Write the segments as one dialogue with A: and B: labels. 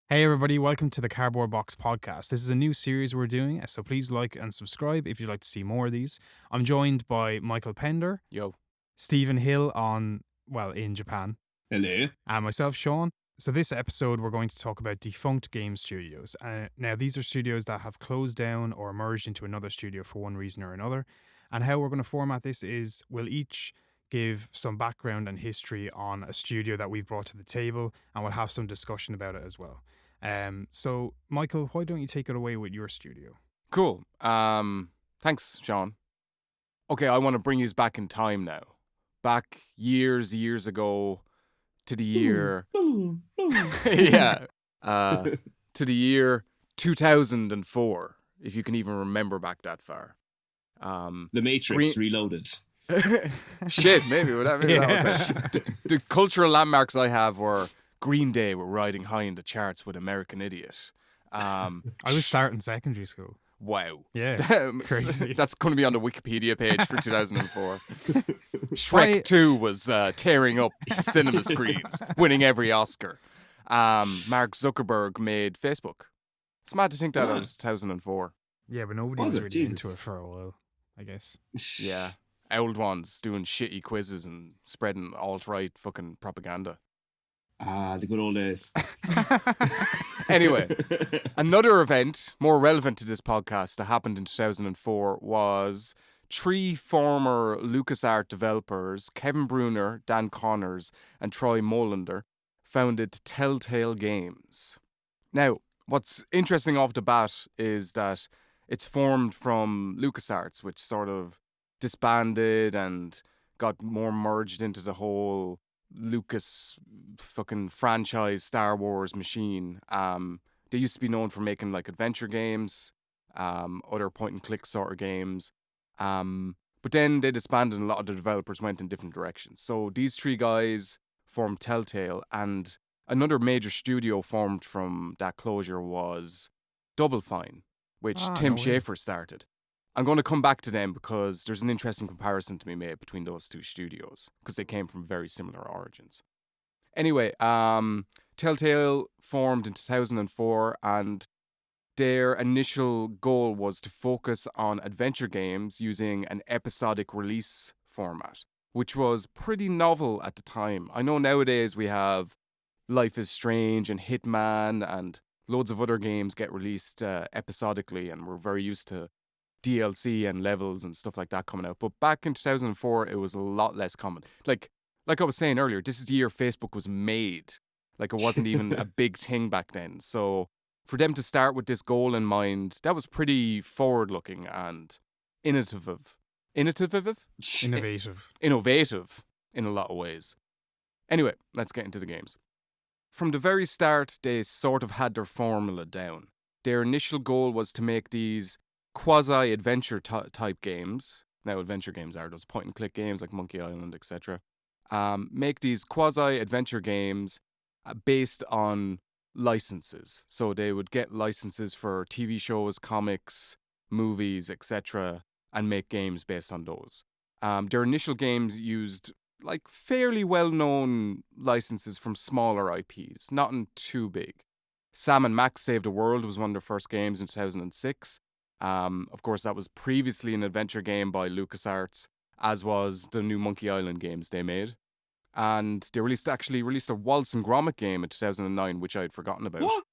A: Hey everybody, welcome to the Cardboard Box Podcast. This is a new series we're doing, so please like and subscribe if you'd like to see more of these. I'm joined by Michael Pender.
B: Yo.
A: Stephen Hill in Japan.
C: Hello.
A: And myself, Sean. So this episode we're going to talk about Defunct game studios. Now these are studios that have closed down or merged into another studio for one reason or another. And how we're going to format this is we'll each give some background and history on a studio that we've brought to the table, and we'll have some discussion about it as well. So, Michael, why don't you take it away with your studio?
B: Cool. Thanks, Sean. Okay, I want to bring you back in time now. Back years ago to the year... yeah. To the year 2004, if you can even remember back that far.
C: The Matrix Reloaded.
B: Shit, maybe. That was it. The cultural landmarks I have were... Green Day were riding high in the charts with American Idiot.
A: I was starting secondary school.
B: Wow.
A: Yeah. Crazy.
B: That's going to be on the Wikipedia page for 2004. Shrek 2 was tearing up cinema screens, winning every Oscar. Mark Zuckerberg made Facebook. It's mad to think that it was 2004.
A: Yeah, but nobody was really into it for a while, I guess.
B: Yeah. Old ones doing shitty quizzes and spreading alt-right fucking propaganda.
C: The good old days.
B: Anyway, another event more relevant to this podcast that happened in 2004 was 3 former LucasArts developers, Kevin Bruner, Dan Connors, and Troy Molander, founded Telltale Games. Now, what's interesting off the bat is that it's formed from LucasArts, which sort of disbanded and got more merged into the whole Lucas fucking franchise Star Wars machine. They used to be known for making like adventure games, other point and click sort of games. But then they disbanded and a lot of the developers went in different directions. So these 3 guys formed Telltale, and another major studio formed from that closure was Double Fine, which Tim Schafer started. I'm going to come back to them because there's an interesting comparison to be made between those 2 studios because they came from very similar origins. Anyway, Telltale formed in 2004, and their initial goal was to focus on adventure games using an episodic release format, which was pretty novel at the time. I know nowadays we have Life is Strange and Hitman and loads of other games get released episodically, and we're very used to DLC and levels and stuff like that coming out. But back in 2004, it was a lot less common. Like I was saying earlier, this is the year Facebook was made. Like, it wasn't even a big thing back then. So for them to start with this goal in mind, that was pretty forward-looking and innovative. Innovative in a lot of ways. Anyway, let's get into the games. From the very start, they sort of had their formula down. Their initial goal was to make these quasi-adventure type games. Now, adventure games are those point-and-click games like Monkey Island, etc. Make these quasi-adventure games based on licenses. So they would get licenses for TV shows, comics, movies, etc., and make games based on those. Their initial games used like fairly well-known licenses from smaller IPs, nothing too big. Sam and Max Save the World was one of their first games in 2006. Of course, that was previously an adventure game by LucasArts, as was the new Monkey Island games they made. And they released a Wallace and Gromit game in 2009, which I had forgotten about.
C: What?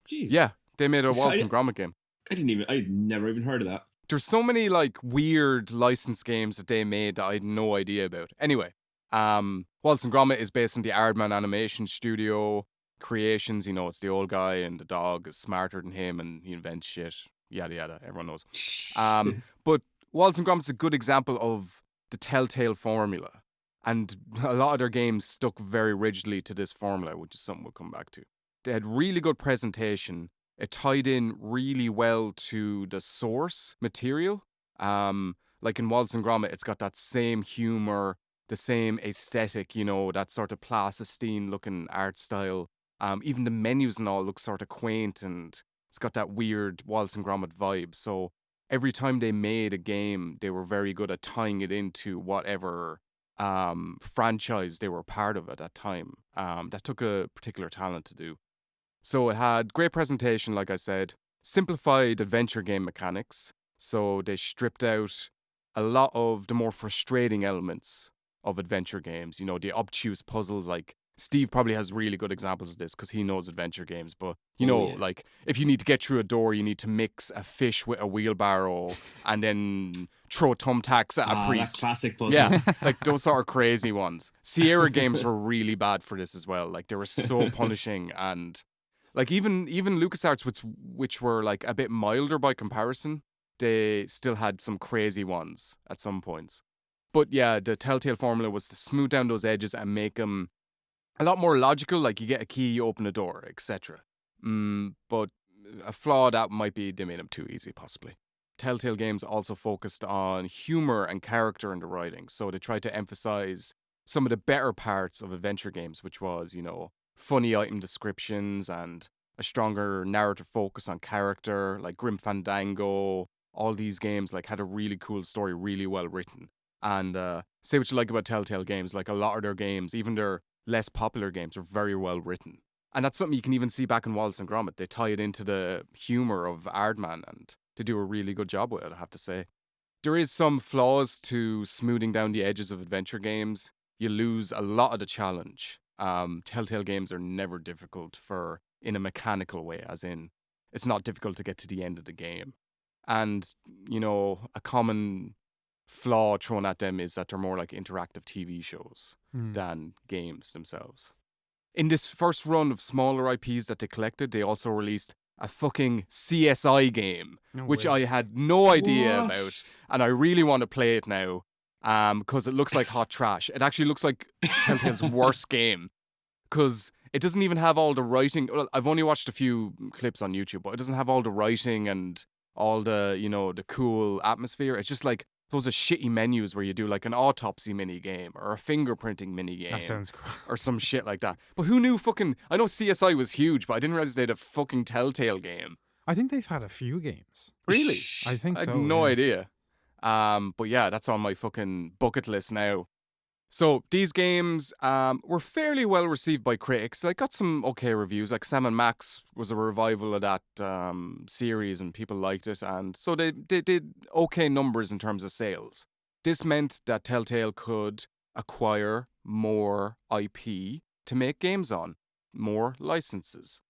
C: Jeez.
B: Yeah, they made a Wallace and Gromit game.
C: I'd never even heard of that.
B: There's so many like weird license games that they made that I had no idea about. Anyway, Wallace and Gromit is based on the Aardman Animation Studio creations. You know, it's the old guy and the dog is smarter than him and he invents shit. Yada yada, everyone knows. But Wallace and Gromit is a good example of the Telltale formula. And a lot of their games stuck very rigidly to this formula, which is something we'll come back to. They had really good presentation. It tied in really well to the source material. Like in Wallace and Gromit, it's got that same humor, the same aesthetic, you know, that sort of plasticine looking art style. Even the menus and all look sort of quaint, and it's got that weird Wallace and Gromit vibe. So every time they made a game, they were very good at tying it into whatever franchise they were part of at that time. That took a particular talent to do. So it had great presentation, like I said, simplified adventure game mechanics. So they stripped out a lot of the more frustrating elements of adventure games. You know, the obtuse puzzles. Like Steve probably has really good examples of this because he knows adventure games. But you know, like if you need to get through a door, you need to mix a fish with a wheelbarrow and then throw thumbtacks at a priest.
C: That classic puzzle.
B: Yeah, like those sort of crazy ones. Sierra games were really bad for this as well. Like they were so punishing, and like even LucasArts, which were like a bit milder by comparison, they still had some crazy ones at some points. But yeah, the Telltale formula was to smooth down those edges and make them a lot more logical, like you get a key, you open a door, etc. But a flaw that might be they made them too easy, possibly. Telltale games also focused on humor and character in the writing, so they tried to emphasize some of the better parts of adventure games, which was, you know, funny item descriptions and a stronger narrative focus on character, like Grim Fandango. All these games like had a really cool story, really well written. And say what you like about Telltale games, like a lot of their games, even their less popular games, are very well written. And that's something you can even see back in Wallace and Gromit. They tie it into the humor of Aardman, and they do a really good job with it, I have to say. There is some flaws to smoothing down the edges of adventure games. You lose a lot of the challenge. Telltale games are never difficult in a mechanical way, as in it's not difficult to get to the end of the game. And, you know, a common flaw thrown at them is that they're more like interactive TV shows than games themselves. In this first run of smaller IPs that they collected, they also released a fucking CSI game, which I had no idea about, and I really want to play it now because it looks like hot trash. It actually looks like Telltale's worst game because it doesn't even have all the writing. Well, I've only watched a few clips on YouTube, but it doesn't have all the writing and all the, you know, the cool atmosphere. It's just like those are shitty menus where you do like an autopsy mini game or a fingerprinting mini game.
A: That sounds cool.
B: Or some shit like that. But who knew fucking... I know CSI was huge, but I didn't realize they had a fucking Telltale game.
A: I think they've had a few games.
B: Really?
A: I think so.
B: I had no idea. But yeah, that's on my fucking bucket list now. So these games were fairly well received by critics. I got some okay reviews. Like Sam & Max was a revival of that series, and people liked it. And so they did okay numbers in terms of sales. This meant that Telltale could acquire more IP to make games on, more licenses.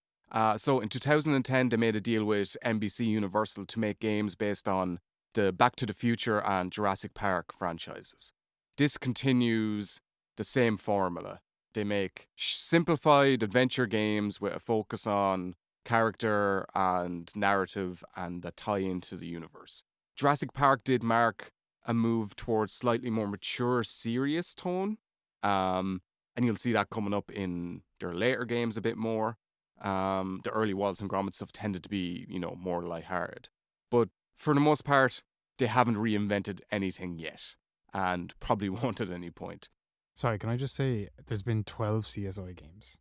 B: So in 2010, they made a deal with NBC Universal to make games based on the Back to the Future and Jurassic Park franchises. This continues the same formula. They make simplified adventure games with a focus on character and narrative and that tie into the universe. Jurassic Park did mark a move towards slightly more mature, serious tone. And you'll see that coming up in their later games a bit more. The early Wallace and Gromit stuff tended to be, you know, more lighthearted. But for the most part, they haven't reinvented anything yet. And probably won't at any point.
A: Sorry, can I just say there's been 12 CSI games.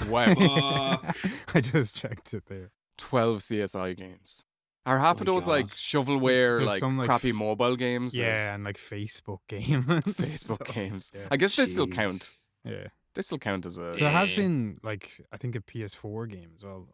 B: Wow.
A: I just checked it there.
B: 12 CSI games. Are half of those like shovelware,
A: There's
B: like
A: some, like,
B: crappy mobile games?
A: Yeah, and like Facebook games.
B: Facebook games.
A: Yeah.
B: I guess they still count.
A: Yeah.
B: They still count as a...
A: There has been, like, I think a PS4 game as well.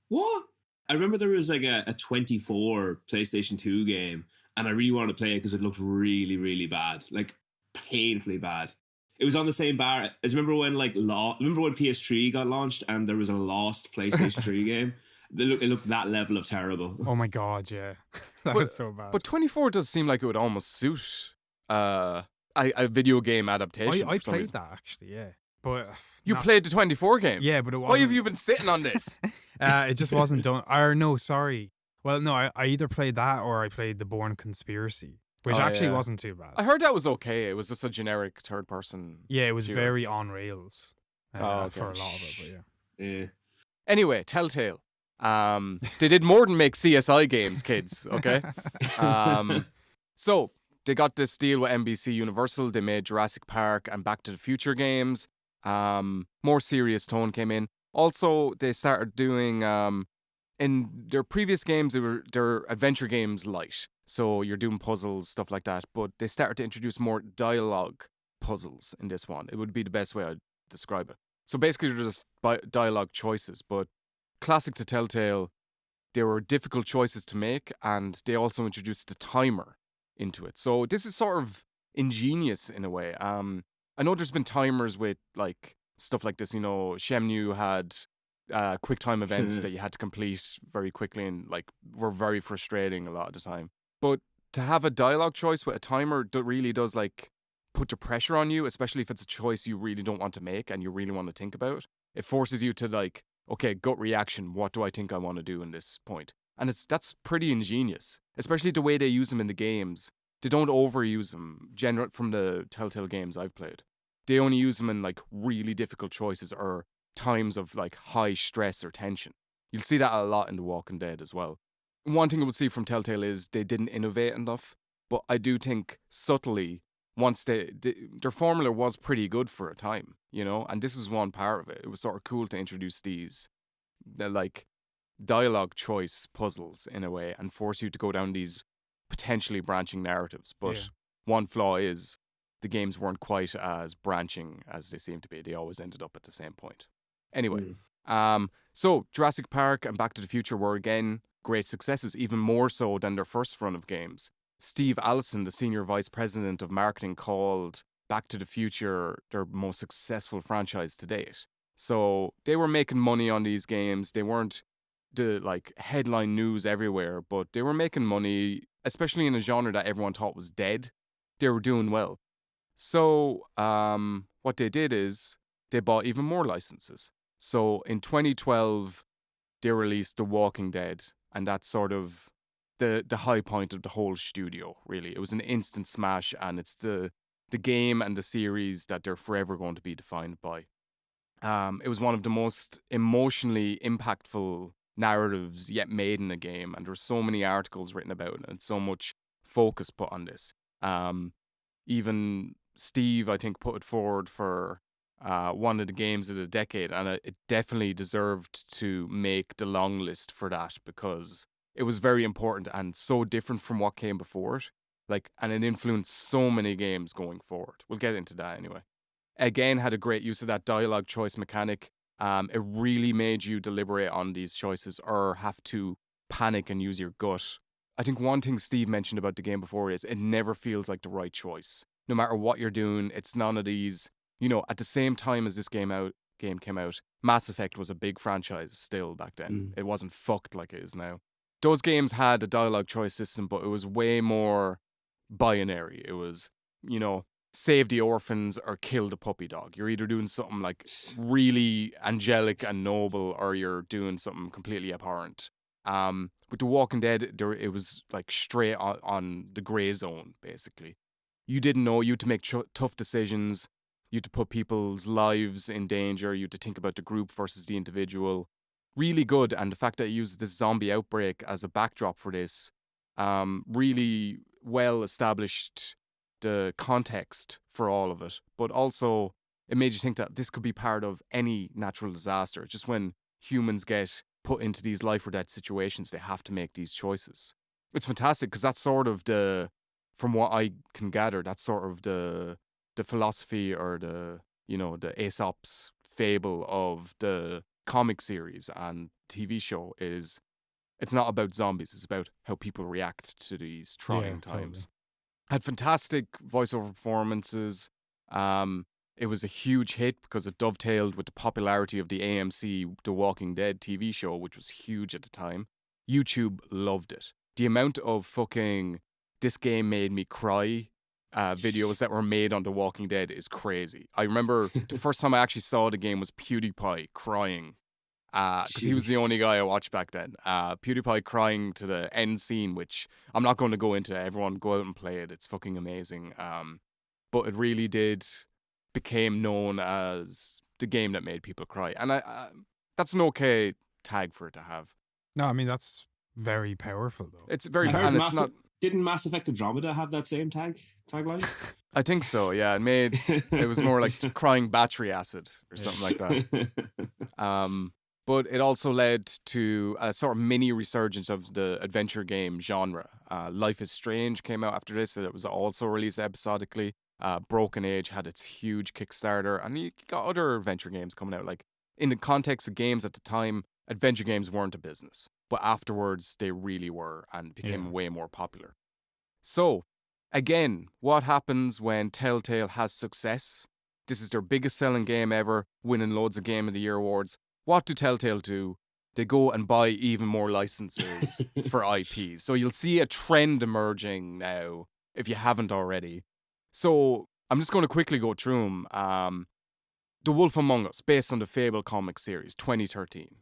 C: What? I remember there was like a 24 PlayStation 2 game, and I really wanted to play it because it looked really, really bad. Like, painfully bad. It was on the same bar. I remember when remember when PS3 got launched and there was a lost PlayStation 3 game? It looked that level of terrible.
A: Oh my god, yeah. That was so bad.
B: But 24 does seem like it would almost suit a video game adaptation.
A: I played that actually, yeah. But
B: you played the 24 game?
A: Yeah, but it wasn't...
B: Why have you been sitting on this?
A: It just wasn't done. Or no, sorry. Well, no, I either played that or I played The Bourne Conspiracy, which actually wasn't too bad.
B: I heard that was okay. It was just a generic third person.
A: Yeah, it was very on rails
B: okay.
A: for a lot of it, but
C: yeah.
B: Anyway, Telltale. They did more than make CSI games, kids, okay? So, they got this deal with NBC Universal. They made Jurassic Park and Back to the Future games. More serious tone came in. Also, they started doing in their previous games, they're adventure games light. So you're doing puzzles, stuff like that. But they started to introduce more dialogue puzzles in this one. It would be the best way I'd describe it. So basically, they're just dialogue choices. But classic to Telltale, there were difficult choices to make, and they also introduced the timer into it. So this is sort of ingenious in a way. I know there's been timers with like stuff like this. You know, Shenmue had quick time events that you had to complete very quickly, and like were very frustrating a lot of the time. But to have a dialogue choice with a timer really does like put the pressure on you, especially if it's a choice you really don't want to make and you really want to think about. It forces you to like, okay, gut reaction. What do I think I want to do in this point? And that's pretty ingenious, especially the way they use them in the games. They don't overuse them, from the Telltale games I've played. They only use them in like really difficult choices or times of like high stress or tension. You'll see that a lot in The Walking Dead as well. One thing I would see from Telltale is they didn't innovate enough, but I do think subtly, once their formula was pretty good for a time, you know, and this was one part of it. It was sort of cool to introduce these like dialogue choice puzzles in a way and force you to go down these potentially branching narratives. But one flaw is the games weren't quite as branching as they seemed to be. They always ended up at the same point. Anyway, so Jurassic Park and Back to the Future were again great successes, even more so than their first run of games. Steve Allison, the senior vice president of marketing, called Back to the Future their most successful franchise to date. So they were making money on these games. They weren't the like headline news everywhere, but they were making money, especially in a genre that everyone thought was dead. They were doing well. So what they did is they bought even more licenses. So in 2012, they released The Walking Dead, and that's sort of the high point of the whole studio, really. It was an instant smash, and it's the game and the series that they're forever going to be defined by. It was one of the most emotionally impactful narratives yet made in a game, and there were so many articles written about it and so much focus put on this. Even Steve, I think, put it forward for one of the games of the decade, and it definitely deserved to make the long list for that because it was very important and so different from what came before it. Like, and it influenced so many games going forward. We'll get into that anyway. Again, had a great use of that dialogue choice mechanic. It really made you deliberate on these choices or have to panic and use your gut. I think one thing Steve mentioned about the game before is it never feels like the right choice. No matter what you're doing, it's none of these. You know, at the same time as this game came out, Mass Effect was a big franchise still back then. It wasn't fucked like it is now. Those games had a dialogue choice system, but it was way more binary. It was, you know, save the orphans or kill the puppy dog. You're either doing something like really angelic and noble or you're doing something completely abhorrent. With The Walking Dead, it was like straight on the grey zone, basically. You didn't know. You had to make tough decisions. You had to put people's lives in danger. You had to think about the group versus the individual. Really good. And the fact that it used this zombie outbreak as a backdrop for this really well established the context for all of it. But also, it made you think that this could be part of any natural disaster. Just when humans get put into these life or death situations, they have to make these choices. It's fantastic because that's sort of from what I can gather, that's sort of the philosophy or the Aesop's fable of the comic series and TV show is it's not about zombies, it's about how people react to these trying times.
A: Totally.
B: Had fantastic voiceover performances. It was a huge hit because it dovetailed with the popularity of the AMC The Walking Dead TV show, which was huge at the time. YouTube loved it. The amount of fucking "this game made me cry" videos that were made on The Walking Dead is crazy. I remember the first time I actually saw the game was PewDiePie crying. Because he was the only guy I watched back then. PewDiePie crying to the end scene, which I'm not going to go into. Everyone go out and play it. It's fucking amazing. But it really became known as the game that made people cry. And that's an okay tag for it to have.
A: No, I mean, that's very powerful, though.
B: It's very,
C: I heard
B: and it's not.
C: Didn't Mass Effect Andromeda have that same tagline?
B: I think so, yeah. It was more like crying battery acid or something like that. But it also led to a sort of mini resurgence of the adventure game genre. Life is Strange came out after this, and it was also released episodically. Broken Age had its huge Kickstarter, and you got other adventure games coming out. Like, in the context of games at the time, adventure games weren't a business, but afterwards they really were and became way more popular. So, again, what happens when Telltale has success? This is their biggest selling game ever, winning loads of Game of the Year awards. What do Telltale do? They go and buy even more licenses for IPs. So you'll see a trend emerging now, if you haven't already. So I'm just going to quickly go through them. The Wolf Among Us, based on the Fable comic series, 2013.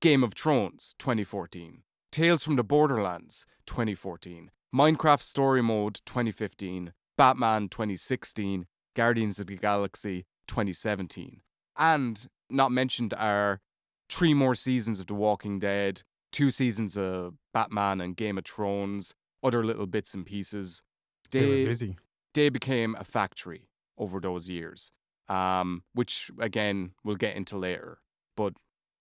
B: Game of Thrones, 2014. Tales from the Borderlands, 2014. Minecraft Story Mode, 2015. Batman, 2016. Guardians of the Galaxy, 2017. And not mentioned are 3 more seasons of The Walking Dead, 2 seasons of Batman and Game of Thrones, other little bits and pieces.
A: They were busy.
B: They became a factory over those years, which, again, we'll get into later. But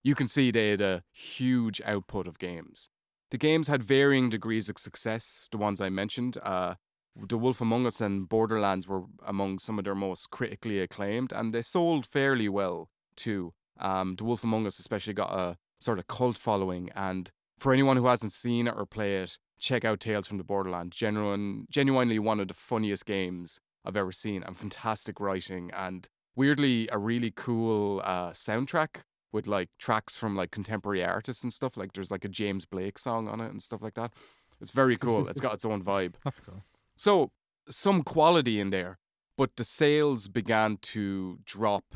B: you can see they had a huge output of games. The games had varying degrees of success, the ones I mentioned. The Wolf Among Us and Borderlands were among some of their most critically acclaimed, and they sold fairly well, too. The Wolf Among Us especially got a sort of cult following, and for anyone who hasn't seen it or play it, check out Tales from the Borderlands. Genuinely one of the funniest games I've ever seen, and fantastic writing, and weirdly a really cool soundtrack with like tracks from like contemporary artists and stuff. Like there's like a James Blake song on it and stuff like that. It's very cool. It's got its own vibe.
A: That's cool.
B: So some quality in there, but the sales began to drop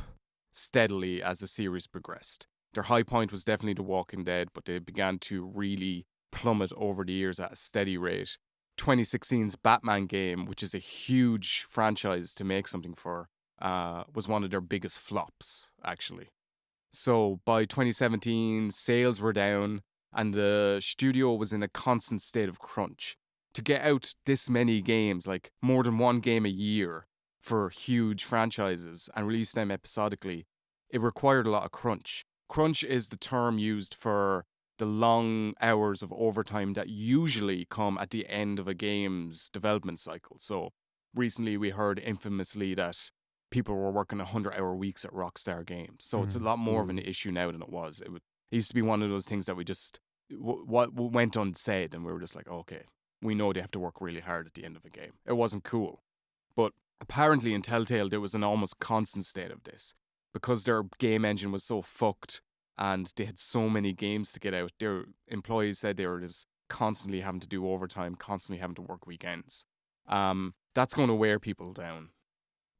B: steadily as the series progressed. Their high point was definitely The Walking Dead, but they began to really plummet over the years at a steady rate. 2016's Batman game, which is a huge franchise to make something for, was one of their biggest flops, actually. So by 2017, sales were down and the studio was in a constant state of crunch. To get out this many games, like more than one game a year for huge franchises and release them episodically, it required a lot of crunch. Crunch is the term used for the long hours of overtime that usually come at the end of a game's development cycle. So recently we heard infamously that people were working 100-hour weeks at Rockstar Games. So it's a lot more of an issue now than it was. It used to be one of those things that we just, what went unsaid, and we were just like, okay, we know they have to work really hard at the end of a game. It wasn't cool. But apparently in Telltale, there was an almost constant state of this. Because their game engine was so fucked and they had so many games to get out, their employees said they were just constantly having to do overtime, constantly having to work weekends. That's going to wear people down.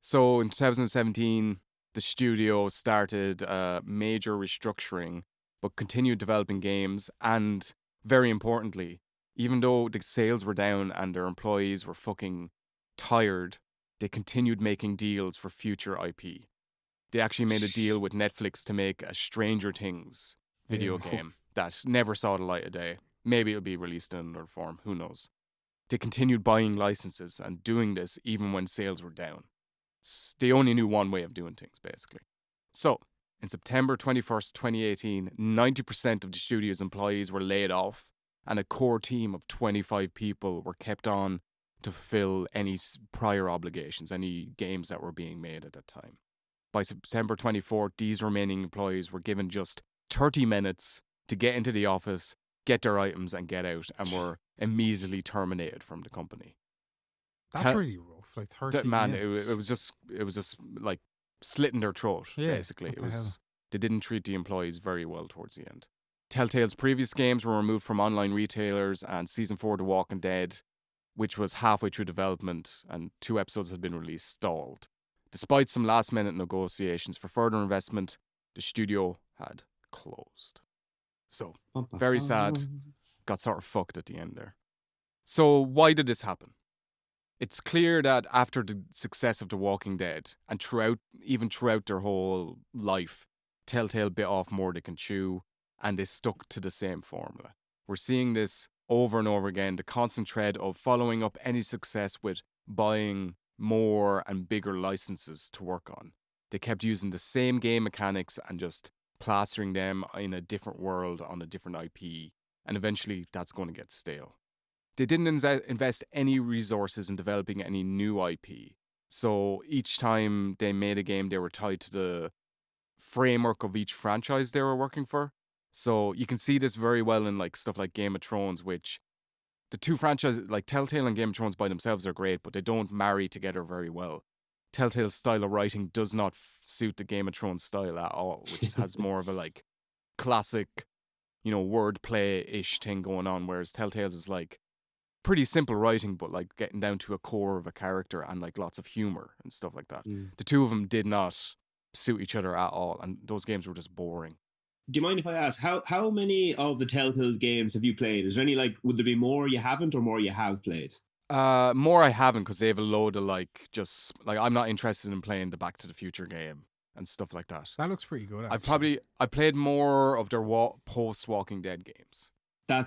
B: So in 2017, the studio started a major restructuring, but continued developing games. And very importantly, even though the sales were down and their employees were fucking tired, they continued making deals for future IP. They actually made a deal with Netflix to make a Stranger Things video game that never saw the light of day. Maybe it'll be released in another form, who knows. They continued buying licenses and doing this even when sales were down. They only knew one way of doing things, basically. So, in September 21st, 2018, 90% of the studio's employees were laid off, and a core team of 25 people were kept on to fulfill any prior obligations, any games that were being made at that time. By September 24th, these remaining employees were given just 30 minutes to get into the office, get their items, and get out, and were immediately terminated from the company.
A: That's really rough. Like 30 minutes.
B: It was just like slitting their throat, basically. They didn't treat the employees very well towards the end. Telltale's previous games were removed from online retailers, and Season 4 of The Walking Dead, which was halfway through development and 2 episodes had been released, stalled. Despite some last-minute negotiations for further investment, the studio had closed. So, very sad. Got sort of fucked at the end there. So, why did this happen? It's clear that after the success of The Walking Dead, and even throughout their whole life, Telltale bit off more they can chew, and they stuck to the same formula. We're seeing this over and over again, the constant thread of following up any success with buying more and bigger licenses to work on. They kept using the same game mechanics and just plastering them in a different world on a different IP, and eventually that's going to get stale. They didn't invest any resources in developing any new IP, so each time they made a game, they were tied to the framework of each franchise they were working for. So you can see this very well in like stuff like Game of Thrones, which the two franchises, like Telltale and Game of Thrones by themselves are great, but they don't marry together very well. Telltale's style of writing does not suit the Game of Thrones style at all, which has more of a like classic, wordplay-ish thing going on, whereas Telltale's is like pretty simple writing, but like getting down to a core of a character and like lots of humor and stuff like that. The two of them did not suit each other at all, and those games were just boring.
C: Do you mind if I ask, how many of the Telltale games have you played? Is there any, like, would there be more you haven't or more you have played?
B: More I haven't, because they have a load of like, just like, I'm not interested in playing the Back to the Future game and stuff like that.
A: That looks pretty good, actually.
B: I played more of their post Walking Dead games.
C: I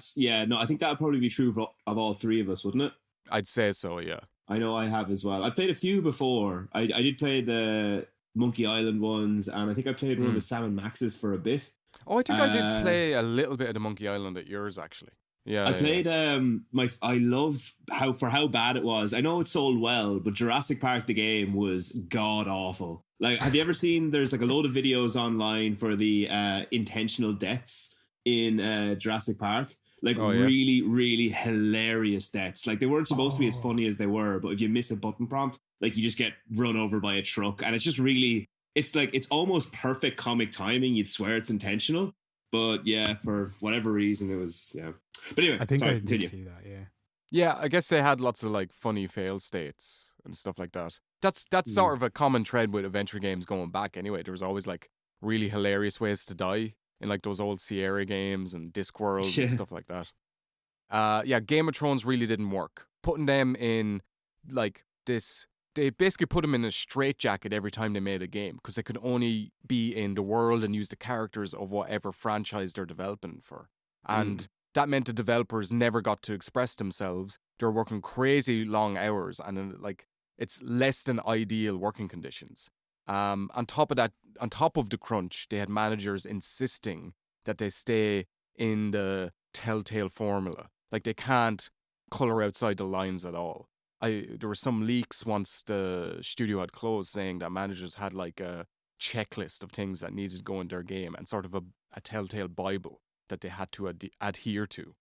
C: think that would probably be true of all three of us, wouldn't it?
B: I'd say so, yeah.
C: I know I have as well. I played a few before. I did play the Monkey Island ones, and I think I played one of the Sam & Max's for a bit.
B: Oh, I think I did play a little bit of the Monkey Island at yours, actually. Yeah,
C: I played. I loved how bad it was. I know it sold well, but Jurassic Park the game was god awful. Like, have you ever seen? There's like a load of videos online for the intentional deaths in Jurassic Park. Like, really, really hilarious deaths. Like, they weren't supposed to be as funny as they were, but if you miss a button prompt, like, you just get run over by a truck, and it's just really. It's like, it's almost perfect comic timing. You'd swear it's intentional, but yeah, for whatever reason, it was, yeah. But anyway,
A: I think I
C: continue.
A: did see that, yeah.
B: Yeah, I guess they had lots of like funny fail states and stuff like that. That's sort of a common thread with adventure games going back anyway. There was always like really hilarious ways to die in like those old Sierra games and Discworld and stuff like that. Game of Thrones really didn't work. Putting them in like this, they basically put them in a straitjacket every time they made a game, because they could only be in the world and use the characters of whatever franchise they're developing for. And that meant the developers never got to express themselves. They're working crazy long hours, and like, it's less than ideal working conditions. On top of the crunch, they had managers insisting that they stay in the Telltale formula. Like, they can't color outside the lines at all. There were some leaks once the studio had closed saying that managers had like a checklist of things that needed to go in their game, and sort of a Telltale Bible that they had to adhere to,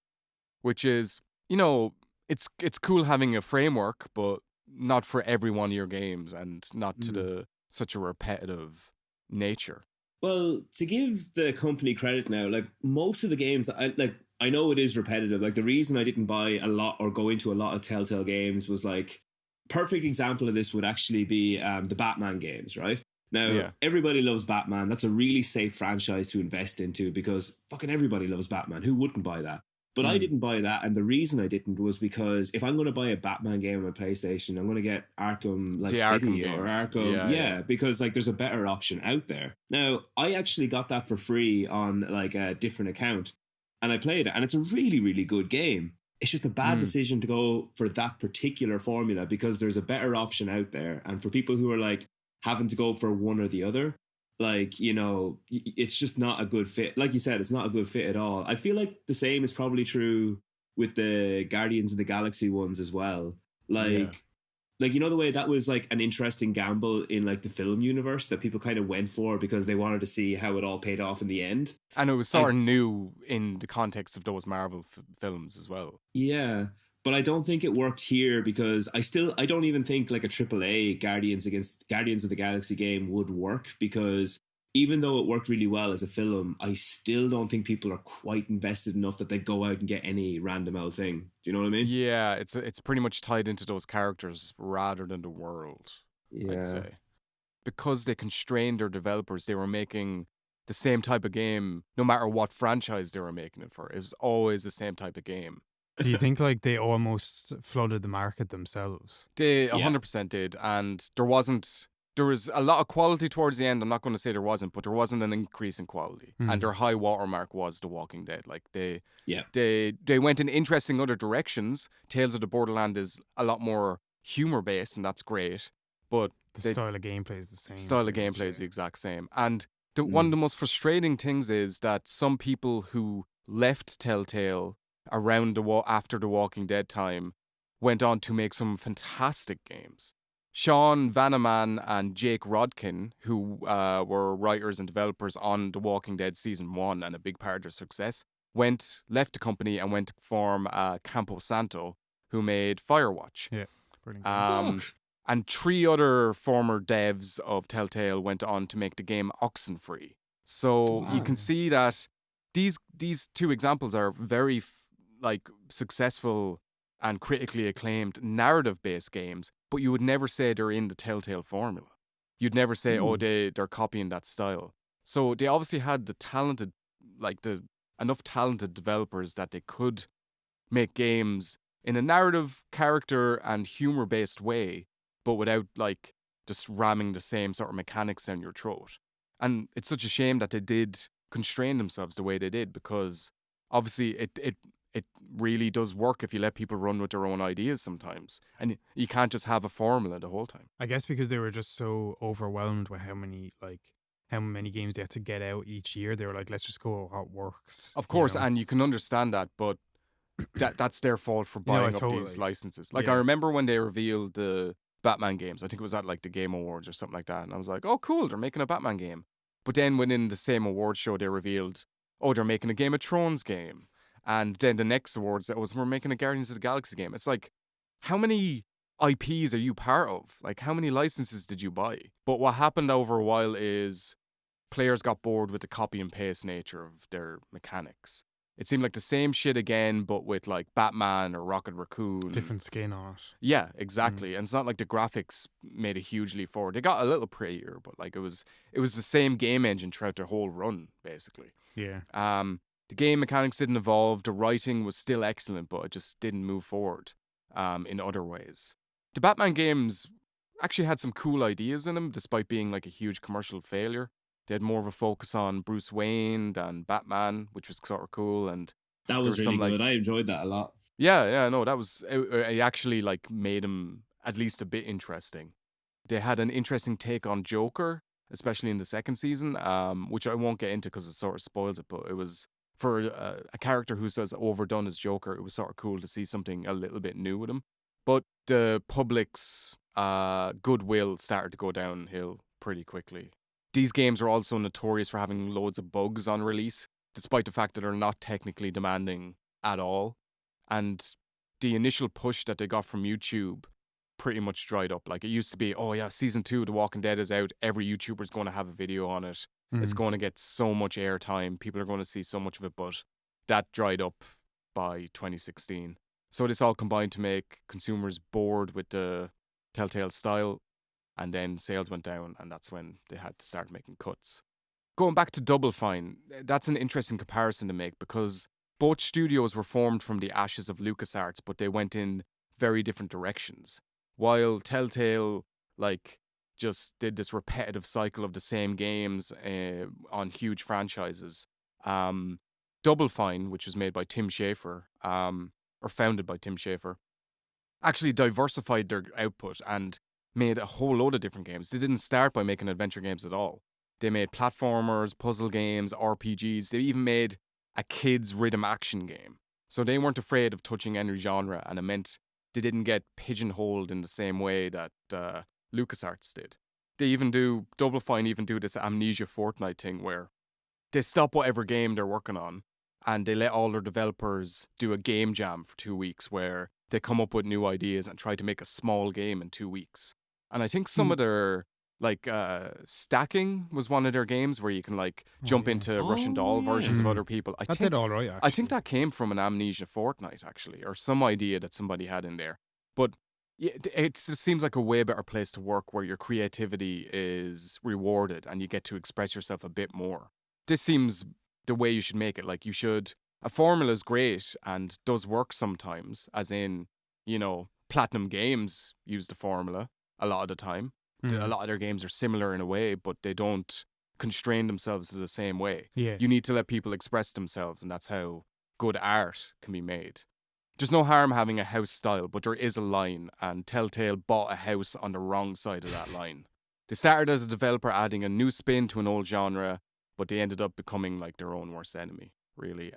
B: which is, it's cool having a framework, but not for every one of your games, and not to such a repetitive nature.
C: Well, to give the company credit now, like, most of the games that I know it is repetitive. Like, the reason I didn't buy a lot or go into a lot of Telltale games was, like, perfect example of this would actually be the Batman games, right? Now, everybody loves Batman. That's a really safe franchise to invest into, because fucking everybody loves Batman. Who wouldn't buy that? But I didn't buy that, and the reason I didn't was because if I'm going to buy a Batman game on my PlayStation, I'm going to get Arkham City
B: Arkham
C: or Arkham, because like there's a better option out there. Now, I actually got that for free on like a different account, and I played it, and it's a really, really good game. It's just a bad decision to go for that particular formula, because there's a better option out there, and for people who are like having to go for one or the other, like, it's just not a good fit. Like you said, it's not a good fit at all. I feel like the same is probably true with the Guardians of the Galaxy ones as well. Like, the way that was like an interesting gamble in like the film universe that people kind of went for because they wanted to see how it all paid off in the end.
B: And it was sort of new in the context of those Marvel films as well.
C: Yeah. But I don't think it worked here, because I don't even think like a AAA Guardians of the Galaxy game would work, because even though it worked really well as a film, I still don't think people are quite invested enough that they go out and get any random old thing. Do you know what I mean?
B: Yeah, it's pretty much tied into those characters rather than the world, I'd say. Because they constrained their developers, they were making the same type of game no matter what franchise they were making it for. It was always the same type of game.
A: Do you think like they almost flooded the market themselves?
B: They 100% did, and there wasn't there was a lot of quality towards the end. I'm not going to say there wasn't, but there wasn't an increase in quality. And their high watermark was The Walking Dead. Like they went in interesting other directions. Tales of the Borderland is a lot more humor based, and that's great. But
A: the style of gameplay is the same.
B: Style of gameplay is the exact same. And one of the most frustrating things is that some people who left Telltale around after The Walking Dead time went on to make some fantastic games. Sean Vanaman and Jake Rodkin, who were writers and developers on The Walking Dead Season 1 and a big part of their success, left the company and went to form Campo Santo, who made Firewatch.
A: Yeah, brilliant.
B: And 3 other former devs of Telltale went on to make the game Oxenfree. So you can see that these 2 examples are very successful and critically acclaimed narrative-based games, but you would never say they're in the Telltale formula. You'd never say, they're copying that style. So they obviously had enough talented developers that they could make games in a narrative, character, and humor-based way, but without just ramming the same sort of mechanics down your throat. And it's such a shame that they did constrain themselves the way they did, because obviously it really does work if you let people run with their own ideas sometimes. And you can't just have a formula the whole time.
A: I guess because they were just so overwhelmed with how many games they had to get out each year, they were like, let's just go how it works.
B: Of course, and you can understand that, but that's their fault for buying up these licenses. I remember when they revealed the Batman games, I think it was at the Game Awards or something like that, and I was like, oh cool, they're making a Batman game. But then within the same awards show, they revealed, they're making a Game of Thrones game. And then the next awards, we're making a Guardians of the Galaxy game. It's like, how many IPs are you part of? How many licenses did you buy? But what happened over a while is players got bored with the copy and paste nature of their mechanics. It seemed like the same shit again, but with Batman or Rocket Raccoon.
A: Different skin on it.
B: Yeah, exactly. And it's not like the graphics made a huge leap forward. They got a little prettier, but it was the same game engine throughout their whole run, basically.
A: Yeah.
B: The game mechanics didn't evolve. The writing was still excellent, but it just didn't move forward in other ways. The Batman games actually had some cool ideas in them, despite being a huge commercial failure. They had more of a focus on Bruce Wayne than Batman, which was sort of cool. And
C: that was really good. I enjoyed that a lot.
B: Yeah, no, that was... It actually made them at least a bit interesting. They had an interesting take on Joker, especially in the second season, which I won't get into because it sort of spoils it, but it was... For a character who's as overdone as Joker, it was sort of cool to see something a little bit new with him. But the public's goodwill started to go downhill pretty quickly. These games are also notorious for having loads of bugs on release, despite the fact that they're not technically demanding at all. And the initial push that they got from YouTube pretty much dried up. It used to be, Season 2 The Walking Dead is out, every YouTuber's going to have a video on it. It's going to get so much airtime. People are going to see so much of it, but that dried up by 2016. So this all combined to make consumers bored with the Telltale style, and then sales went down, and that's when they had to start making cuts. Going back to Double Fine, that's an interesting comparison to make, because both studios were formed from the ashes of LucasArts, but they went in very different directions. While Telltale, just did this repetitive cycle of the same games on huge franchises. Double Fine, which was made by Tim Schafer, or founded by Tim Schafer, actually diversified their output and made a whole load of different games. They didn't start by making adventure games at all. They made platformers, puzzle games, RPGs. They even made a kids' rhythm action game. So they weren't afraid of touching any genre, and it meant they didn't get pigeonholed in the same way that LucasArts did. Double Fine even do this Amnesia Fortnite thing where they stop whatever game they're working on and they let all their developers do a game jam for 2 weeks where they come up with new ideas and try to make a small game in 2 weeks. And I think some of their, stacking was one of their games where you can, jump into Russian Doll versions of other people.
A: That did all right, actually.
B: I think that came from an Amnesia Fortnite, actually, or some idea that somebody had in there. But yeah, it seems like a way better place to work where your creativity is rewarded and you get to express yourself a bit more. This seems the way you should make it. A formula is great and does work sometimes, as in, Platinum Games use the formula a lot of the time. A lot of their games are similar in a way, but they don't constrain themselves to the same way.
A: Yeah.
B: You need to let people express themselves, and that's how good art can be made. There's no harm having a house style, but there is a line, and Telltale bought a house on the wrong side of that line. They started as a developer adding a new spin to an old genre, but they ended up becoming like their own worst enemy, really.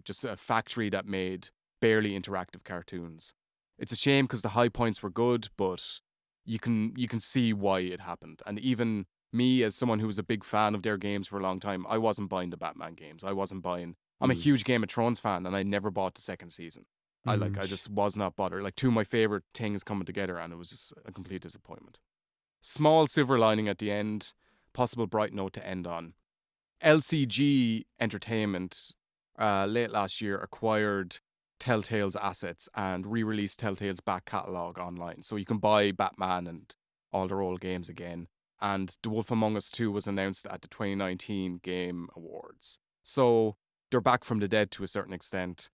B: Just a factory that made barely interactive cartoons. It's a shame because the high points were good, but you can see why it happened. And even me, as someone who was a big fan of their games for a long time, I wasn't buying the Batman games. I'm a huge Game of Thrones fan, and I never bought the second season. I just was not bothered. Like, two of my favorite things coming together, and it was just a complete disappointment. Small silver lining at the end, possible bright note to end on. LCG Entertainment late last year acquired Telltale's assets and re-released Telltale's back catalogue online. So you can buy Batman and all their old games again. And The Wolf Among Us 2 was announced at the 2019 Game Awards. So they're back from the dead to a certain extent.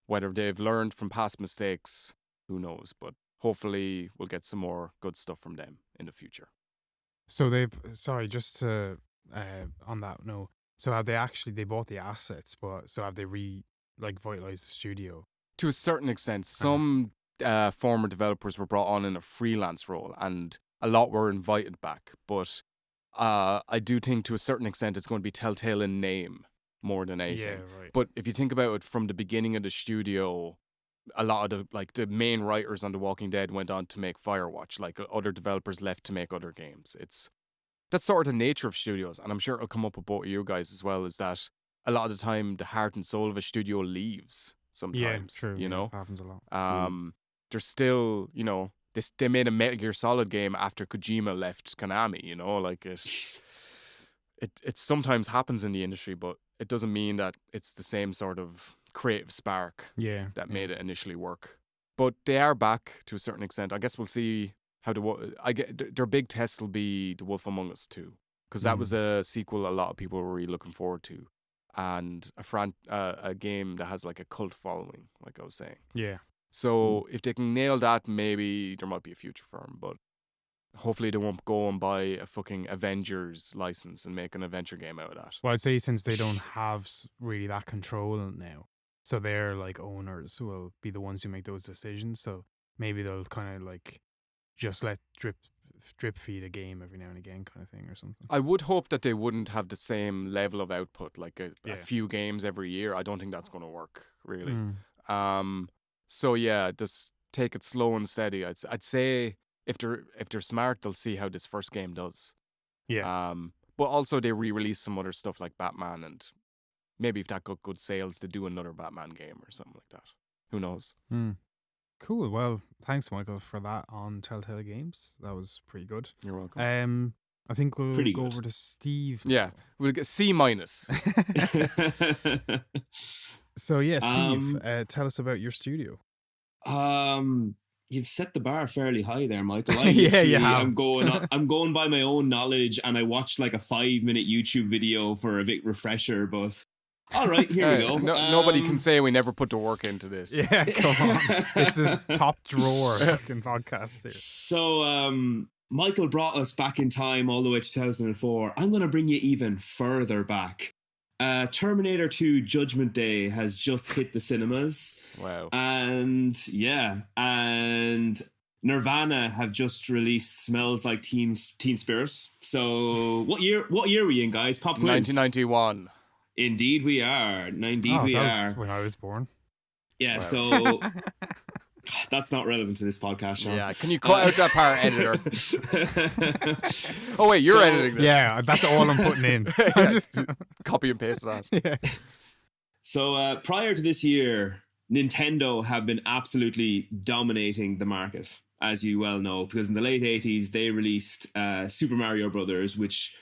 B: Whether they've learned from past mistakes, who knows? But hopefully we'll get some more good stuff from them in the future.
A: So just to, on that note, so have they bought the assets, but so have they vitalized the studio?
B: To a certain extent, some former developers were brought on in a freelance role, and a lot were invited back. But I do think to a certain extent it's going to be Telltale in name more than anything.
A: Yeah, right.
B: But if you think about it, from the beginning of the studio, a lot of the main writers on The Walking Dead went on to make Firewatch. Like, other developers left to make other games. That's sort of the nature of studios, and I'm sure it'll come up with both of you guys as well, is that a lot of the time the heart and soul of a studio leaves sometimes.
A: Yeah, true.
B: You know?
A: It happens a lot.
B: There's still, they made a Metal Gear Solid game after Kojima left Konami, like it sometimes happens in the industry, but it doesn't mean that it's the same sort of creative spark that made it initially work. But they are back to a certain extent. I guess we'll see how their big test will be The Wolf Among Us 2, because that was a sequel a lot of people were really looking forward to, and a game that has like a cult following, like I was saying.
A: Yeah.
B: So if they can nail that, maybe there might be a future for them. But hopefully they won't go and buy a fucking Avengers license and make an adventure game out of that.
A: Well, I'd say since they don't have really that control now, so they're like owners who will be the ones who make those decisions. So maybe they'll kind of like just let drip feed a game every now and again, kind of thing, or something.
B: I would hope that they wouldn't have the same level of output, like a few games every year. I don't think that's going to work, really. So yeah, just take it slow and steady. I'd say if they're smart, they'll see how this first game does.
A: Yeah.
B: But also they re-release some other stuff like Batman, and maybe if that got good sales, they do another Batman game or something like that. Who knows?
A: Cool. Well, thanks, Michael, for that on Telltale Games. That was pretty good.
B: You're welcome.
A: I think we'll
C: Pretty
A: go
C: good.
A: over to Steve.
B: Yeah, we'll get C-.
A: So yeah, Steve, tell us about your studio.
C: You've set the bar fairly high there, Michael.
A: Yeah, you have.
C: I'm going by my own knowledge, and I watched like a 5-minute YouTube video for a bit refresher, but all right, here we go.
B: Nobody can say we never put the work into this.
A: Yeah, come on. It's this top drawer fucking podcast here.
C: So, Michael brought us back in time all the way to 2004. I'm going to bring you even further back. Terminator 2 Judgment Day has just hit the cinemas.
B: Wow.
C: And Nirvana have just released Smells Like Teen Spirit. So what year were we in, guys? Pop quiz.
B: 1991.
C: Indeed we are. Indeed we
A: that
C: are.
A: was when I was born.
C: Yeah,
B: Wow.
C: So that's not relevant to this podcast, Sean.
B: Yeah, can you cut out that part, editor? Oh wait, you're editing this.
A: Yeah, that's all I'm putting in.
B: Yeah, copy and paste that.
A: Yeah.
C: So prior to this year, Nintendo have been absolutely dominating the market, as you well know, because in the late 80s, they released Super Mario Brothers, which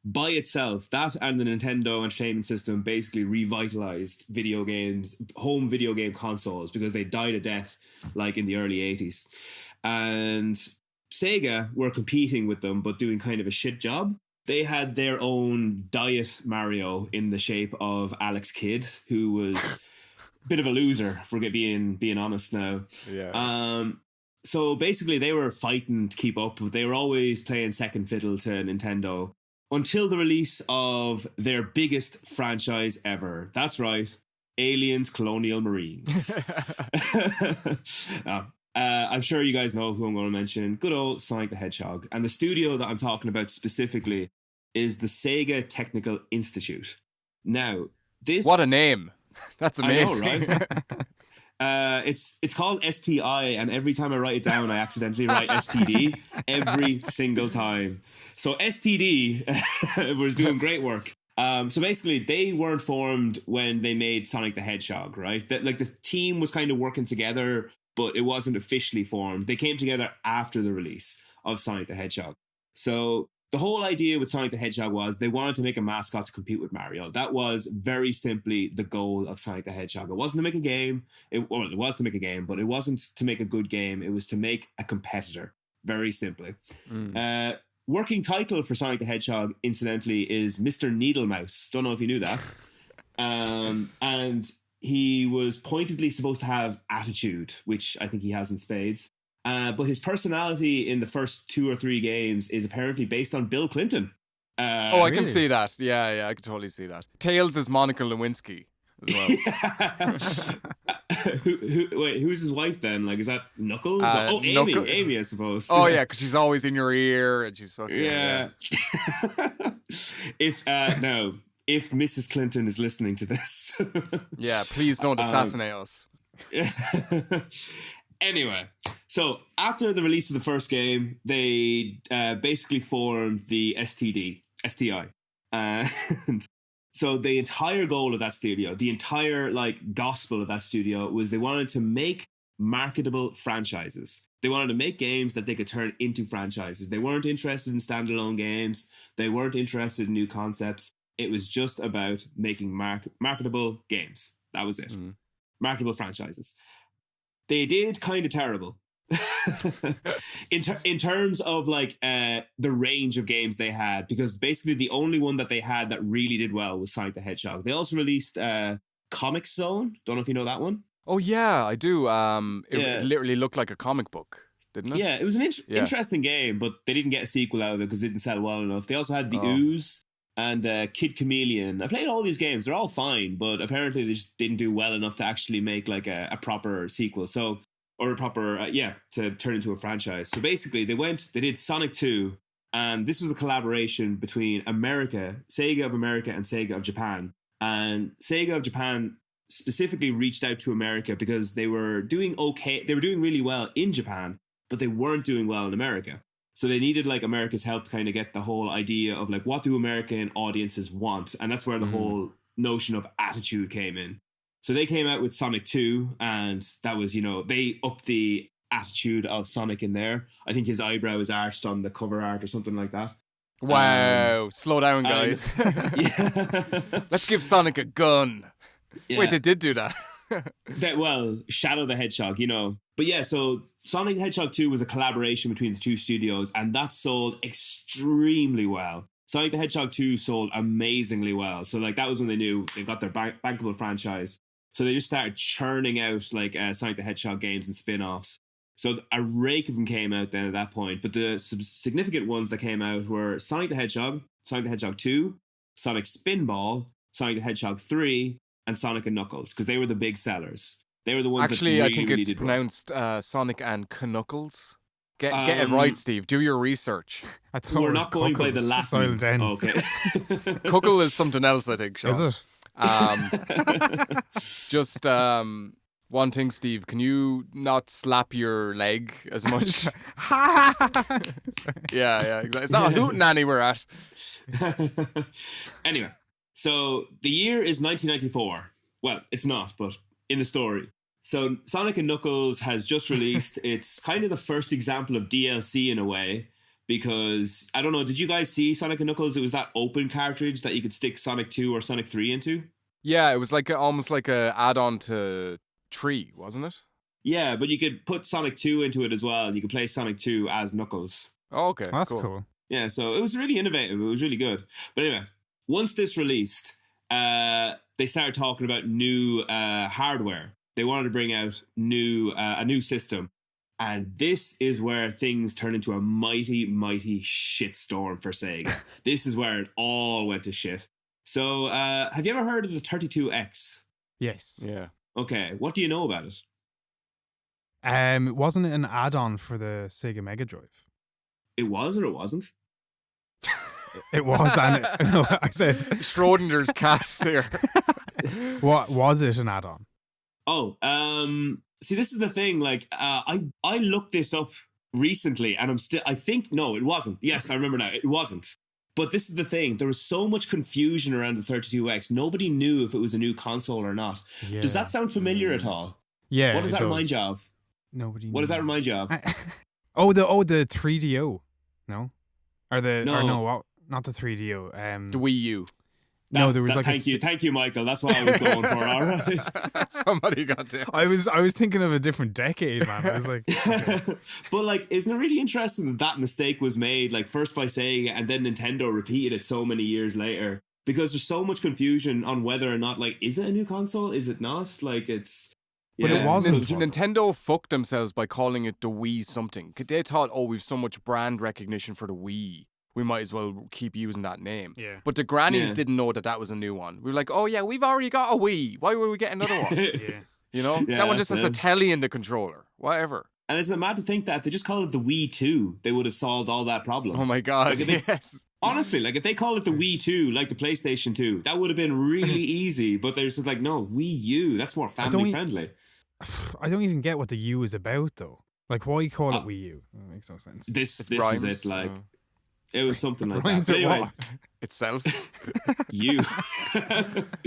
C: by itself, that and the Nintendo Entertainment System basically revitalized video games, home video game consoles, because they died a death like in the early 80s. And Sega were competing with them, but doing kind of a shit job. They had their own Diet Mario in the shape of Alex Kidd, who was a bit of a loser, for being honest now.
B: Yeah.
C: So basically, they were fighting to keep up, but they were always playing second fiddle to Nintendo until the release of their biggest franchise ever. That's right, Aliens Colonial Marines. I'm sure you guys know who I'm going to mention. Good old Sonic the Hedgehog. And the studio that I'm talking about specifically is the Sega Technical Institute. Now, this...
B: What a name. That's amazing.
C: I know, right? It's called STI, and every time I write it down, I accidentally write STD every single time. So STD was doing great work. So basically, they weren't formed when they made Sonic the Hedgehog, right? The team was kind of working together, but it wasn't officially formed. They came together after the release of Sonic the Hedgehog. So the whole idea with Sonic the Hedgehog was they wanted to make a mascot to compete with Mario. That was very simply the goal of Sonic the Hedgehog. It wasn't to make a game. It was to make a game, but it wasn't to make a good game. It was to make a competitor, very simply. Working title for Sonic the Hedgehog, incidentally, is Mr. Needlemouse. Don't know if you knew that. And he was pointedly supposed to have attitude, which I think he has in spades. But his personality in the first 2 or 3 games is apparently based on Bill Clinton.
B: I can see that. Yeah, I can totally see that. Tails is Monica Lewinsky as well.
C: Wait, who's his wife then? Like, is that Knuckles? Amy. Amy, I suppose.
B: Oh, yeah, because she's always in your ear and she's fucking...
C: Yeah. If Mrs. Clinton is listening to this...
B: yeah, please don't assassinate us.
C: Anyway, so after the release of the first game, they basically formed the STI. And so the entire goal of that studio, the entire gospel of that studio was they wanted to make marketable franchises. They wanted to make games that they could turn into franchises. They weren't interested in standalone games. They weren't interested in new concepts. It was just about making marketable games. That was it. Marketable franchises. They did kind of terrible. in terms of the range of games they had, because basically the only one that they had that really did well was Sonic the Hedgehog. They also released Comic Zone. Don't know if you know that one.
B: Oh yeah, I do. It literally looked like a comic book, didn't it?
C: Yeah, it was an interesting game, but they didn't get a sequel out of it because it didn't sell well enough. They also had the Ooze and Kid Chameleon. I played all these games. They're all fine, but apparently they just didn't do well enough to actually make a proper sequel. Or a proper, to turn into a franchise. So basically, they did Sonic 2, and this was a collaboration between Sega of America and Sega of Japan. And Sega of Japan specifically reached out to America because they were doing okay. They were doing really well in Japan, but they weren't doing well in America. So they needed America's help to kind of get the whole idea of what do American audiences want? And that's where the whole notion of attitude came in. So they came out with Sonic 2, and that was, they upped the attitude of Sonic in there. I think his eyebrow is arched on the cover art or something like that.
B: Wow. Slow down, guys. Let's give Sonic a gun. Yeah. Wait, they did do that.
C: Shadow the Hedgehog, But yeah, so Sonic the Hedgehog 2 was a collaboration between the two studios, and that sold extremely well. Sonic the Hedgehog 2 sold amazingly well. So that was when they knew they got their bankable franchise. So they just started churning out Sonic the Hedgehog games and spin-offs. So a rake of them came out then at that point. But the significant ones that came out were Sonic the Hedgehog 2, Sonic Spinball, Sonic the Hedgehog 3, and Sonic and Knuckles, because they were the big sellers. They were the ones that really,
B: I think
C: really
B: it's
C: did
B: Pronounced Sonic and Knuckles. Get it right, Steve. Do your research.
C: We're not going by the Latin. Okay.
B: Cuckle is something else, I think, Sean.
A: Is it?
B: Just one thing, Steve. Can you not slap your leg as much? Yeah. Exactly. It's not a hootenanny we're at.
C: Anyway, so the year is 1994. Well, it's not, but in the story. So Sonic and Knuckles has just released. It's kind of the first example of DLC in a way, because I don't know, did you guys see Sonic and Knuckles? It was that open cartridge that you could stick Sonic 2 or Sonic 3 into.
B: Yeah, it was almost like a add-on to 3, wasn't it?
C: Yeah, but you could put Sonic 2 into it as well, and you could play Sonic 2 as Knuckles.
B: Oh, okay.
A: That's cool.
C: Yeah, so it was really innovative. It was really good. But anyway, once this released, they started talking about new hardware. They wanted to bring out a new system. And this is where things turn into a mighty, mighty shitstorm for Sega. This is where it all went to shit. So, have you ever heard of the 32X?
A: Yes.
B: Yeah.
C: Okay, what do you know about it?
A: Wasn't it an add-on for the Sega Mega Drive?
C: It was or it wasn't?
A: It was, and no, I said,
B: Schrodinger's cat there.
A: what was it an add-on?
C: Oh, see, this is the thing. Like, I looked this up recently, and I think no, it wasn't. Yes, I remember now. It wasn't. But this is the thing. There was so much confusion around the 32X. Nobody knew if it was a new console or not.
A: Yeah.
C: Does that sound familiar at all?
A: Yeah.
C: What does
A: it
C: that remind you of?
A: Nobody.
C: What does that
A: knew.
C: remind you of?
A: The 3DO. No, or the
C: No.
A: or no, what? Not the 3DO.
B: The Wii U.
A: No, there was like
C: thank you, Michael. That's what I was going for. All right.
B: Somebody got there.
A: I was thinking of a different decade, man. I was like, okay.
C: But like, isn't it really interesting that mistake was made, like first by Sega and then Nintendo repeated it so many years later? Because there's so much confusion on whether or not, like, is it a new console? Is it not? Like, it's.
A: But it wasn't.
B: Nintendo fucked themselves by calling it the Wii something. They thought, oh, we've so much brand recognition for the Wii, we might as well keep using that name.
A: Yeah.
B: But the grannies didn't know that was a new one. We were like, oh yeah, we've already got a Wii. Why would we get another one?
A: Yeah.
B: You know?
C: Yeah,
B: that one just has a
C: it.
B: telly in the controller. Whatever.
C: And isn't it mad to think that if they just call it the Wii 2, they would have solved all that problem?
B: Oh my God,
C: Like, if they-
B: yes.
C: Honestly, like if they call it the Wii 2, like the PlayStation 2, that would have been really easy. But they're just like, no, Wii U, that's more family friendly.
A: I don't even get what the U is about, though. Like, why call it Wii U? That makes no sense.
C: This
B: rhymes.
C: is it. Like, it was something like
A: Rhymes
C: that. But
A: or
C: anyway,
A: what?
B: Itself.
C: you.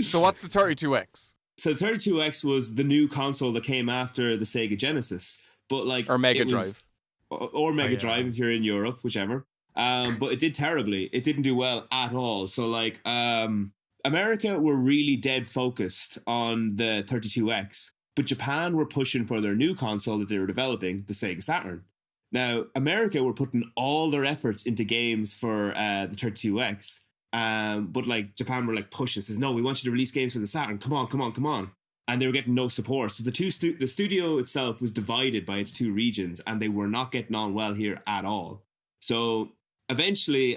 B: So what's the 32X?
C: So 32X was the new console that came after the Sega Genesis, but like
B: Or Mega
C: it was-
B: Drive.
C: or Mega
A: yeah.
C: Drive if you're in Europe, whichever. But it did terribly. It didn't do well at all. So like, America were really dead focused on the 32X, but Japan were pushing for their new console that they were developing, the Sega Saturn. Now, America were putting all their efforts into games for the 32X, but like Japan were like pushing, says, no, we want you to release games for the Saturn. Come on. And they were getting no support. So the studio itself was divided by its two regions, and they were not getting on well here at all. So eventually,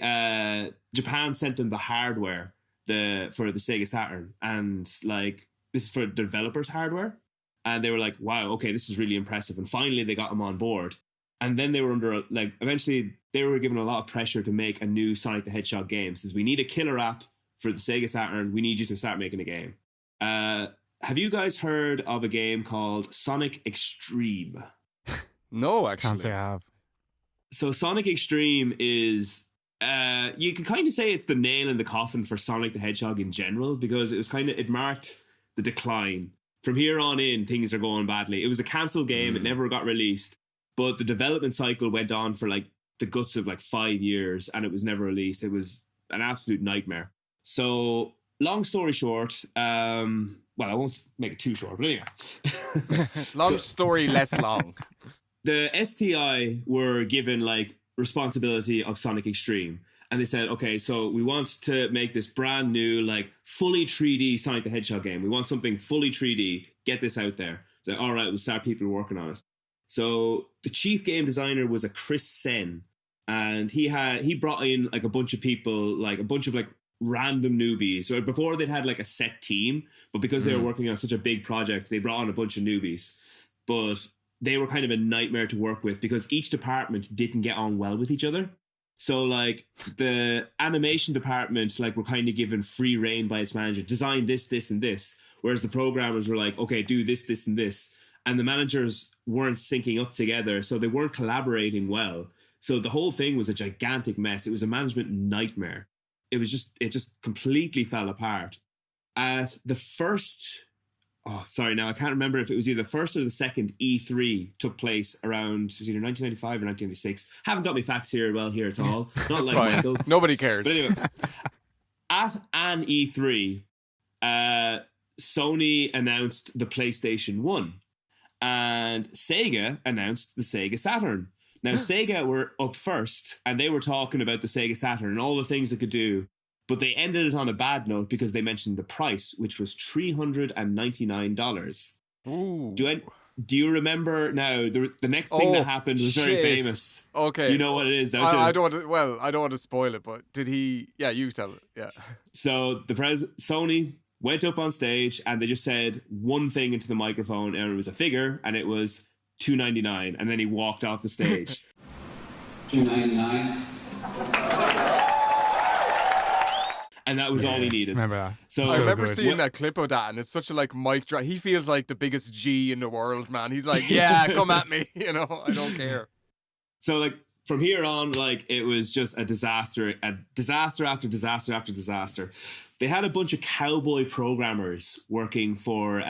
C: Japan sent them the hardware for the Sega Saturn, and like this is for the developers' hardware. And they were like, wow, okay, this is really impressive. And finally, they got them on board. And then they were eventually they were given a lot of pressure to make a new Sonic the Hedgehog game. Says, we need a killer app for the Sega Saturn. We need you to start making a game. Have you guys heard of a game called Sonic Extreme?
B: No, actually.
A: Can't say I have.
C: So Sonic Extreme is, you can kind of say it's the nail in the coffin for Sonic the Hedgehog in general, because it marked the decline. From here on in, things are going badly. It was a cancelled game. It never got released. But the development cycle went on for like the guts of like 5 years, and it was never released. It was an absolute nightmare. So long story short, well, I won't make it too short, but anyway.
B: Long story, less long.
C: The STI were given like responsibility of Sonic Extreme. And they said, okay, so we want to make this brand new, like fully 3D Sonic the Hedgehog game. We want something fully 3D. Get this out there. So, all right, we'll start people working on it. So the chief game designer was a Chris Sen, and he brought in like a bunch of people, like a bunch of like random newbies. So before they'd had like a set team, but because they were working on such a big project, they brought on a bunch of newbies. But they were kind of a nightmare to work with because each department didn't get on well with each other. So like the animation department, like were kind of given free reign by its manager, design this, this, and this. Whereas the programmers were like, okay, do this, this, and this. And the managers weren't syncing up together, so they weren't collaborating well. So the whole thing was a gigantic mess. It was a management nightmare. It just completely fell apart. At the first, now I can't remember if it was either the first or the second E3 took place around, it was either 1995 or 1996. Haven't got my facts here at all. Not like
B: Fine.
C: Michael.
B: Nobody cares.
C: But anyway, at an E3, Sony announced the PlayStation 1 and Sega announced the Sega Saturn. Now, Sega were up first and they were talking about the Sega Saturn and all the things it could do, but they ended it on a bad note because they mentioned the price, which was $399.
B: Ooh.
C: Do Do you remember now? The next thing that happened was very
B: shit.
C: famous.
B: Okay.
C: You know what it is, don't you?
B: I don't want to. Well, I don't want to spoil it, but did he? Yeah, you tell it. Yeah.
C: So Sony went up on stage and they just said one thing into the microphone, and it was a figure, and it was $2.99, and then he walked off the stage.
D: $2.99.
C: And that was all he needed.
A: Remember that?
C: So
B: I remember
A: good.
B: seeing that clip of that, and it's such a like mic drop. He feels like the biggest G in the world, man. He's like, yeah, come at me. You know, I don't care.
C: So like from here on, like it was just a disaster after disaster after disaster. They had a bunch of cowboy programmers working for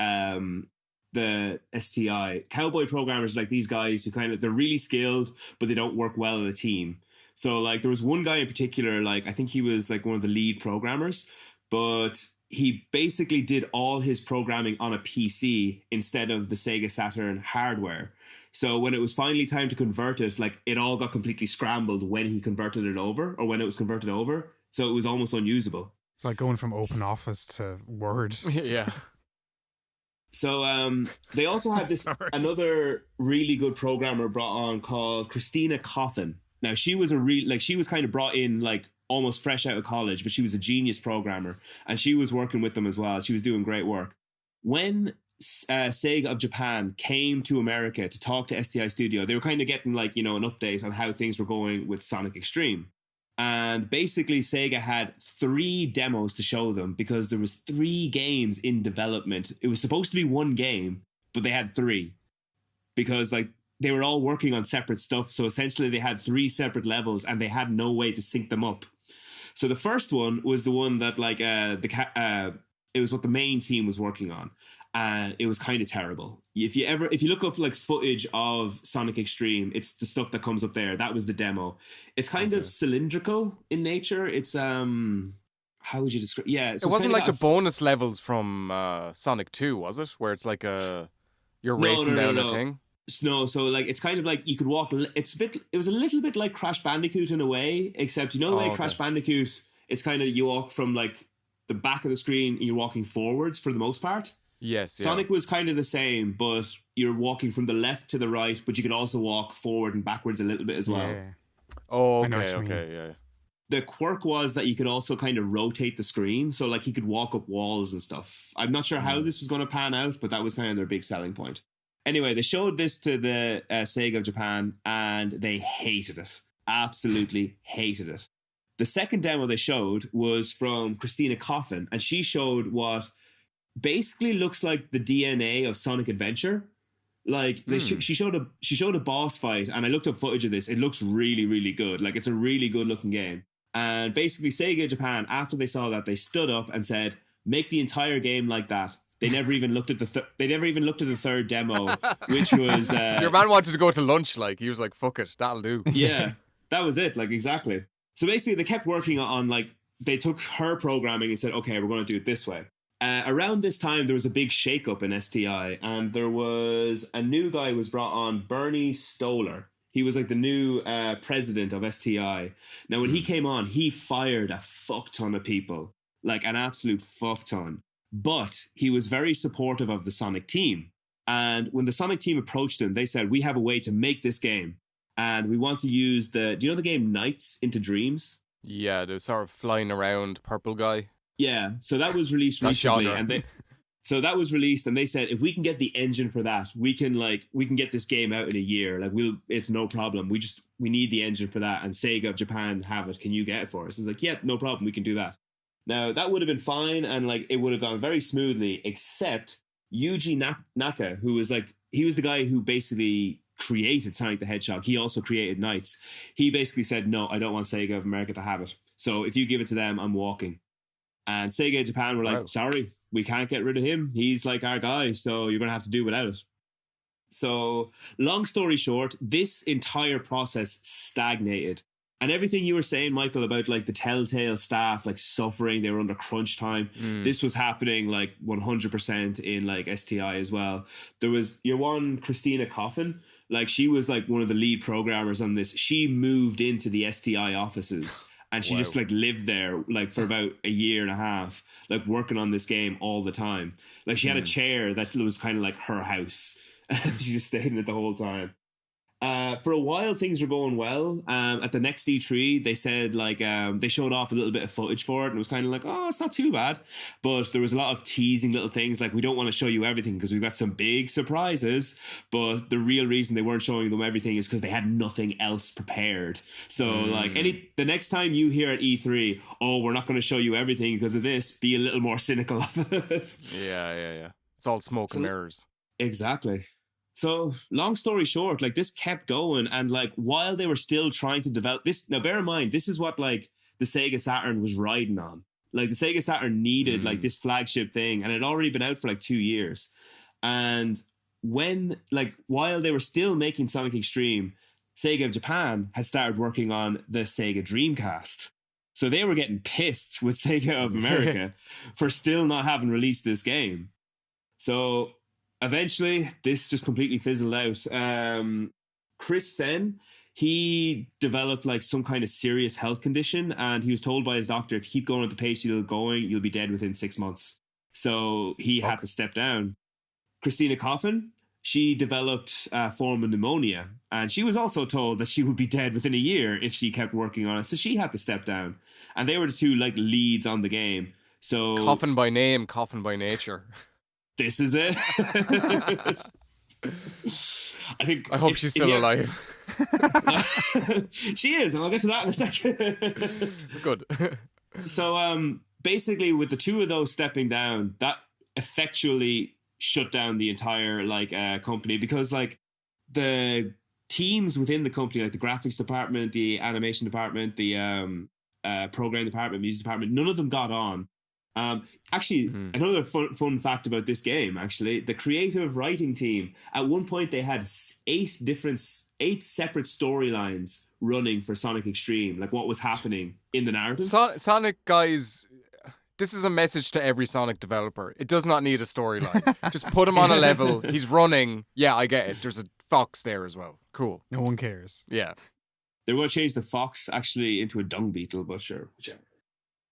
C: the STI. Cowboy programmers, like these guys who they're really skilled, but they don't work well in a team. So like there was one guy in particular, like I think he was like one of the lead programmers, but he basically did all his programming on a PC instead of the Sega Saturn hardware. So when it was finally time to convert it, like it all got completely scrambled when he converted it over, or when it was converted over. So it was almost unusable.
A: It's like going from Open Office to Word.
B: Yeah.
C: So they also had this another really good programmer brought on called Christina Coffin. Now she was she was kind of brought in like almost fresh out of college, but she was a genius programmer, and she was working with them as well. She was doing great work. When Sega of Japan came to America to talk to STI Studio, they were kind of getting like, you know, an update on how things were going with Sonic Extreme. And basically Sega had 3 demos to show them because there was 3 games in development. It was supposed to be 1 game, but they had 3 because like they were all working on separate stuff. So essentially they had 3 separate levels and they had no way to sync them up. So the first one was the one that like it was what the main team was working on. And it was kind of terrible. If you look up like footage of Sonic Extreme, it's the stuff that comes up there. That was the demo. It's kind of cylindrical in nature. It's how would you describe? Yeah, so
B: it wasn't like the bonus levels from Sonic 2, was it? Where it's like you're racing down a thing.
C: No, so like it's kind of like you could walk. It was a little bit like Crash Bandicoot in a way, except you know the way Crash Bandicoot, it's kind of you walk from like the back of the screen and you're walking forwards for the most part.
B: Yes,
C: Sonic was kind of the same, but you're walking from the left to the right, but you could also walk forward and backwards a little bit as well.
A: Yeah.
B: Oh,
A: I know what you
B: okay,
A: mean.
B: yeah.
C: The quirk was that you could also kind of rotate the screen, so like you could walk up walls and stuff. I'm not sure how this was going to pan out, but that was kind of their big selling point. Anyway, they showed this to the Sega of Japan, and they hated it. Absolutely hated it. The second demo they showed was from Christina Coffin, and she showed what basically looks like the DNA of Sonic Adventure. Like she showed a boss fight, and I looked up footage of this. It looks really, really good. Like it's a really good looking game. And basically Sega Japan, after they saw that, they stood up and said, "Make the entire game like that." They never even looked at the third demo, which was
B: your man wanted to go to lunch. Like he was like, "Fuck it, that'll do."
C: Yeah, that was it. Like exactly. So basically, they kept working on like they took her programming and said, "Okay, we're going to do it this way." Around this time, there was a big shakeup in STI, and there was a new guy who was brought on, Bernie Stoller. He was like the new president of STI. Now, when he came on, he fired a fuck ton of people, like an absolute fuck ton. But he was very supportive of the Sonic team. And when the Sonic team approached him, they said, "We have a way to make this game, and we want to use do you know the game Nights into Dreams?"
B: Yeah, the sort of flying around purple guy.
C: Yeah, so that was released recently, and they said if we can get the engine for that, we can get this game out in a year. Like it's no problem. We need the engine for that, and Sega of Japan have it. Can you get it for us? It's like, yeah, no problem. We can do that. Now that would have been fine, and like it would have gone very smoothly, except Yuji Naka, who was he was the guy who basically created Sonic the Hedgehog. He also created Nights. He basically said, "No, I don't want Sega of America to have it. So if you give it to them, I'm walking." And Sega Japan were like,
B: Wow.
C: "Sorry, we can't get rid of him. He's like our guy, so you're going to have to do without it." So long story short, this entire process stagnated. And everything you were saying, Michael, about like the Telltale staff like suffering, they were under crunch time. This was happening like 100% in like STI as well. There was your one Christina Coffin, like she was like one of the lead programmers on this. She moved into the STI offices. And she just like lived there like for about a year and a half, like working on this game all the time. Like she had a chair that was kind of like her house. She just stayed in it the whole time. For a while, things were going well. At the next E3, they said they showed off a little bit of footage for it, and it was kind of like, oh, it's not too bad. But there was a lot of teasing little things like, we don't want to show you everything because we've got some big surprises. But the real reason they weren't showing them everything is because they had nothing else prepared. So the next time you hear at E3, oh, we're not going to show you everything because of this, be a little more cynical of it.
B: Yeah. It's all smoke and mirrors.
C: Exactly. So, long story short, like, this kept going, and like, while they were still trying to develop this, now bear in mind, this is what like the Sega Saturn was riding on. Like, the Sega Saturn needed like this flagship thing, and it had already been out for like 2 years. And while they were still making Sonic Extreme, Sega of Japan had started working on the Sega Dreamcast. So they were getting pissed with Sega of America for still not having released this game. So eventually, this just completely fizzled out. Chris Sen, he developed like some kind of serious health condition, and he was told by his doctor, if you keep going at the pace you're going, you'll be dead within 6 months. So he had to step down. Christina Coffin, she developed a form of pneumonia, and she was also told that she would be dead within a year if she kept working on it. So she had to step down. And they were the two like leads on the game. So
B: Coffin by name, coffin by nature.
C: This is it. I
B: hope she's still alive.
C: She is, and I'll get to that in a second.
B: Good.
C: So basically, with the two of those stepping down, that effectually shut down the entire company, because like the teams within the company, like the graphics department, the animation department, the program department, music department, none of them got on. Another fun fact about this game, actually, the creative writing team, at one point they had 8 separate storylines running for Sonic Extreme, like what was happening in the narrative.
B: Sonic guys, this is a message to every Sonic developer. It does not need a storyline. Just put him on a level. He's running. Yeah, I get it. There's a fox there as well. Cool.
A: No one cares.
B: Yeah.
C: They were going to change the fox actually into a dung beetle, but sure, whichever.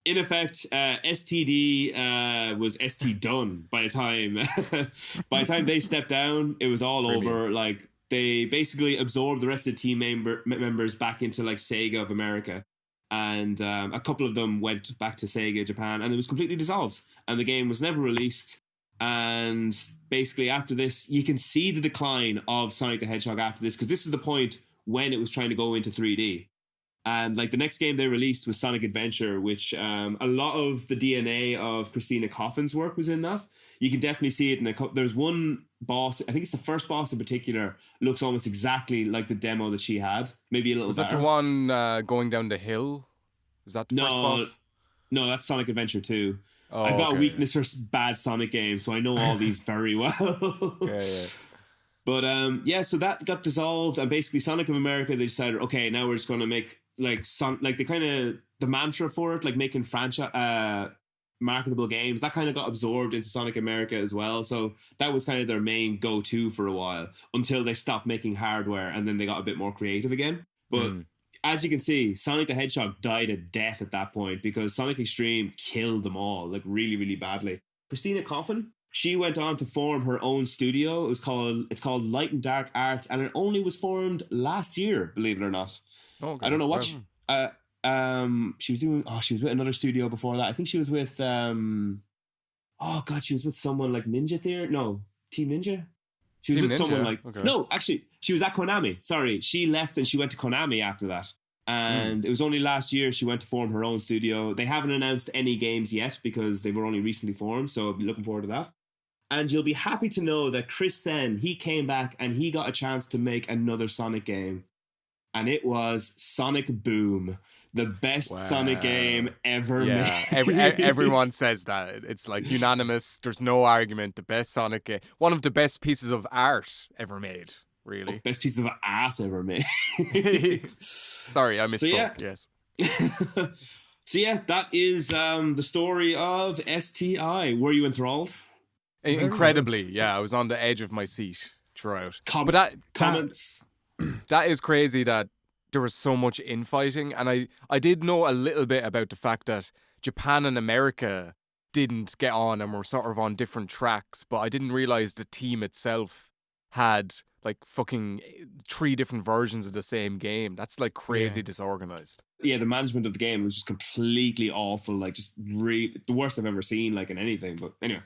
C: In effect, STD was ST done by the time they stepped down. It was all over. Like, they basically absorbed the rest of the team members back into like Sega of America, and a couple of them went back to Sega Japan, and it was completely dissolved. And the game was never released. And basically, after this, you can see the decline of Sonic the Hedgehog after this, because this is the point when it was trying to go into 3D. And like the next game they released was Sonic Adventure, which a lot of the DNA of Christina Coffin's work was in that. You can definitely see it in there's one boss, I think it's the first boss in particular, looks almost exactly like the demo that she had. Maybe a little
B: Was
C: better.
B: that the one going down the hill? Is that the first boss?
C: No, that's Sonic Adventure 2.
B: Oh,
C: I've got a weakness for bad Sonic games, so I know all these very well.
B: Yeah.
C: But so that got dissolved, and basically Sonic of America, they decided, okay, now we're just going to make the mantra for it, like making franchise marketable games, that kind of got absorbed into Sonic America as well. So that was kind of their main go-to for a while, until they stopped making hardware, and then they got a bit more creative again. But as you can see, Sonic the Hedgehog died a death at that point, because Sonic Extreme killed them all, like really, really badly. Christina Coffin, she went on to form her own studio. It's called Light and Dark Arts, and it only was formed last year, believe it or not.
B: Okay.
C: I don't know what she was doing. Oh, she was with another studio before that. I think she was with she was with someone like Ninja Theory. No, Team Ninja. She was with someone like no, actually, she was at Konami. Sorry, she left and she went to Konami after that. And it was only last year she went to form her own studio. They haven't announced any games yet because they were only recently formed, so I'll be looking forward to that. And you'll be happy to know that Chris Sen, he came back and he got a chance to make another Sonic game. And it was Sonic Boom, the best Sonic game ever made.
B: Everyone says that. It's like unanimous. There's no argument. The best Sonic game. One of the best pieces of art ever made, really.
C: Best pieces of ass ever made.
B: Sorry, I misspoke. Yes.
C: So yeah, that is the story of STI. Were you enthralled?
B: Incredibly, yeah. I was on the edge of my seat throughout.
C: Comments?
B: That is crazy that there was so much infighting, and I did know a little bit about the fact that Japan and America didn't get on and were sort of on different tracks, but I didn't realise the team itself had like fucking 3 different versions of the same game. That's like crazy disorganized.
C: Yeah, the management of the game was just completely awful. Like, just the worst I've ever seen, like, in anything. But anyway.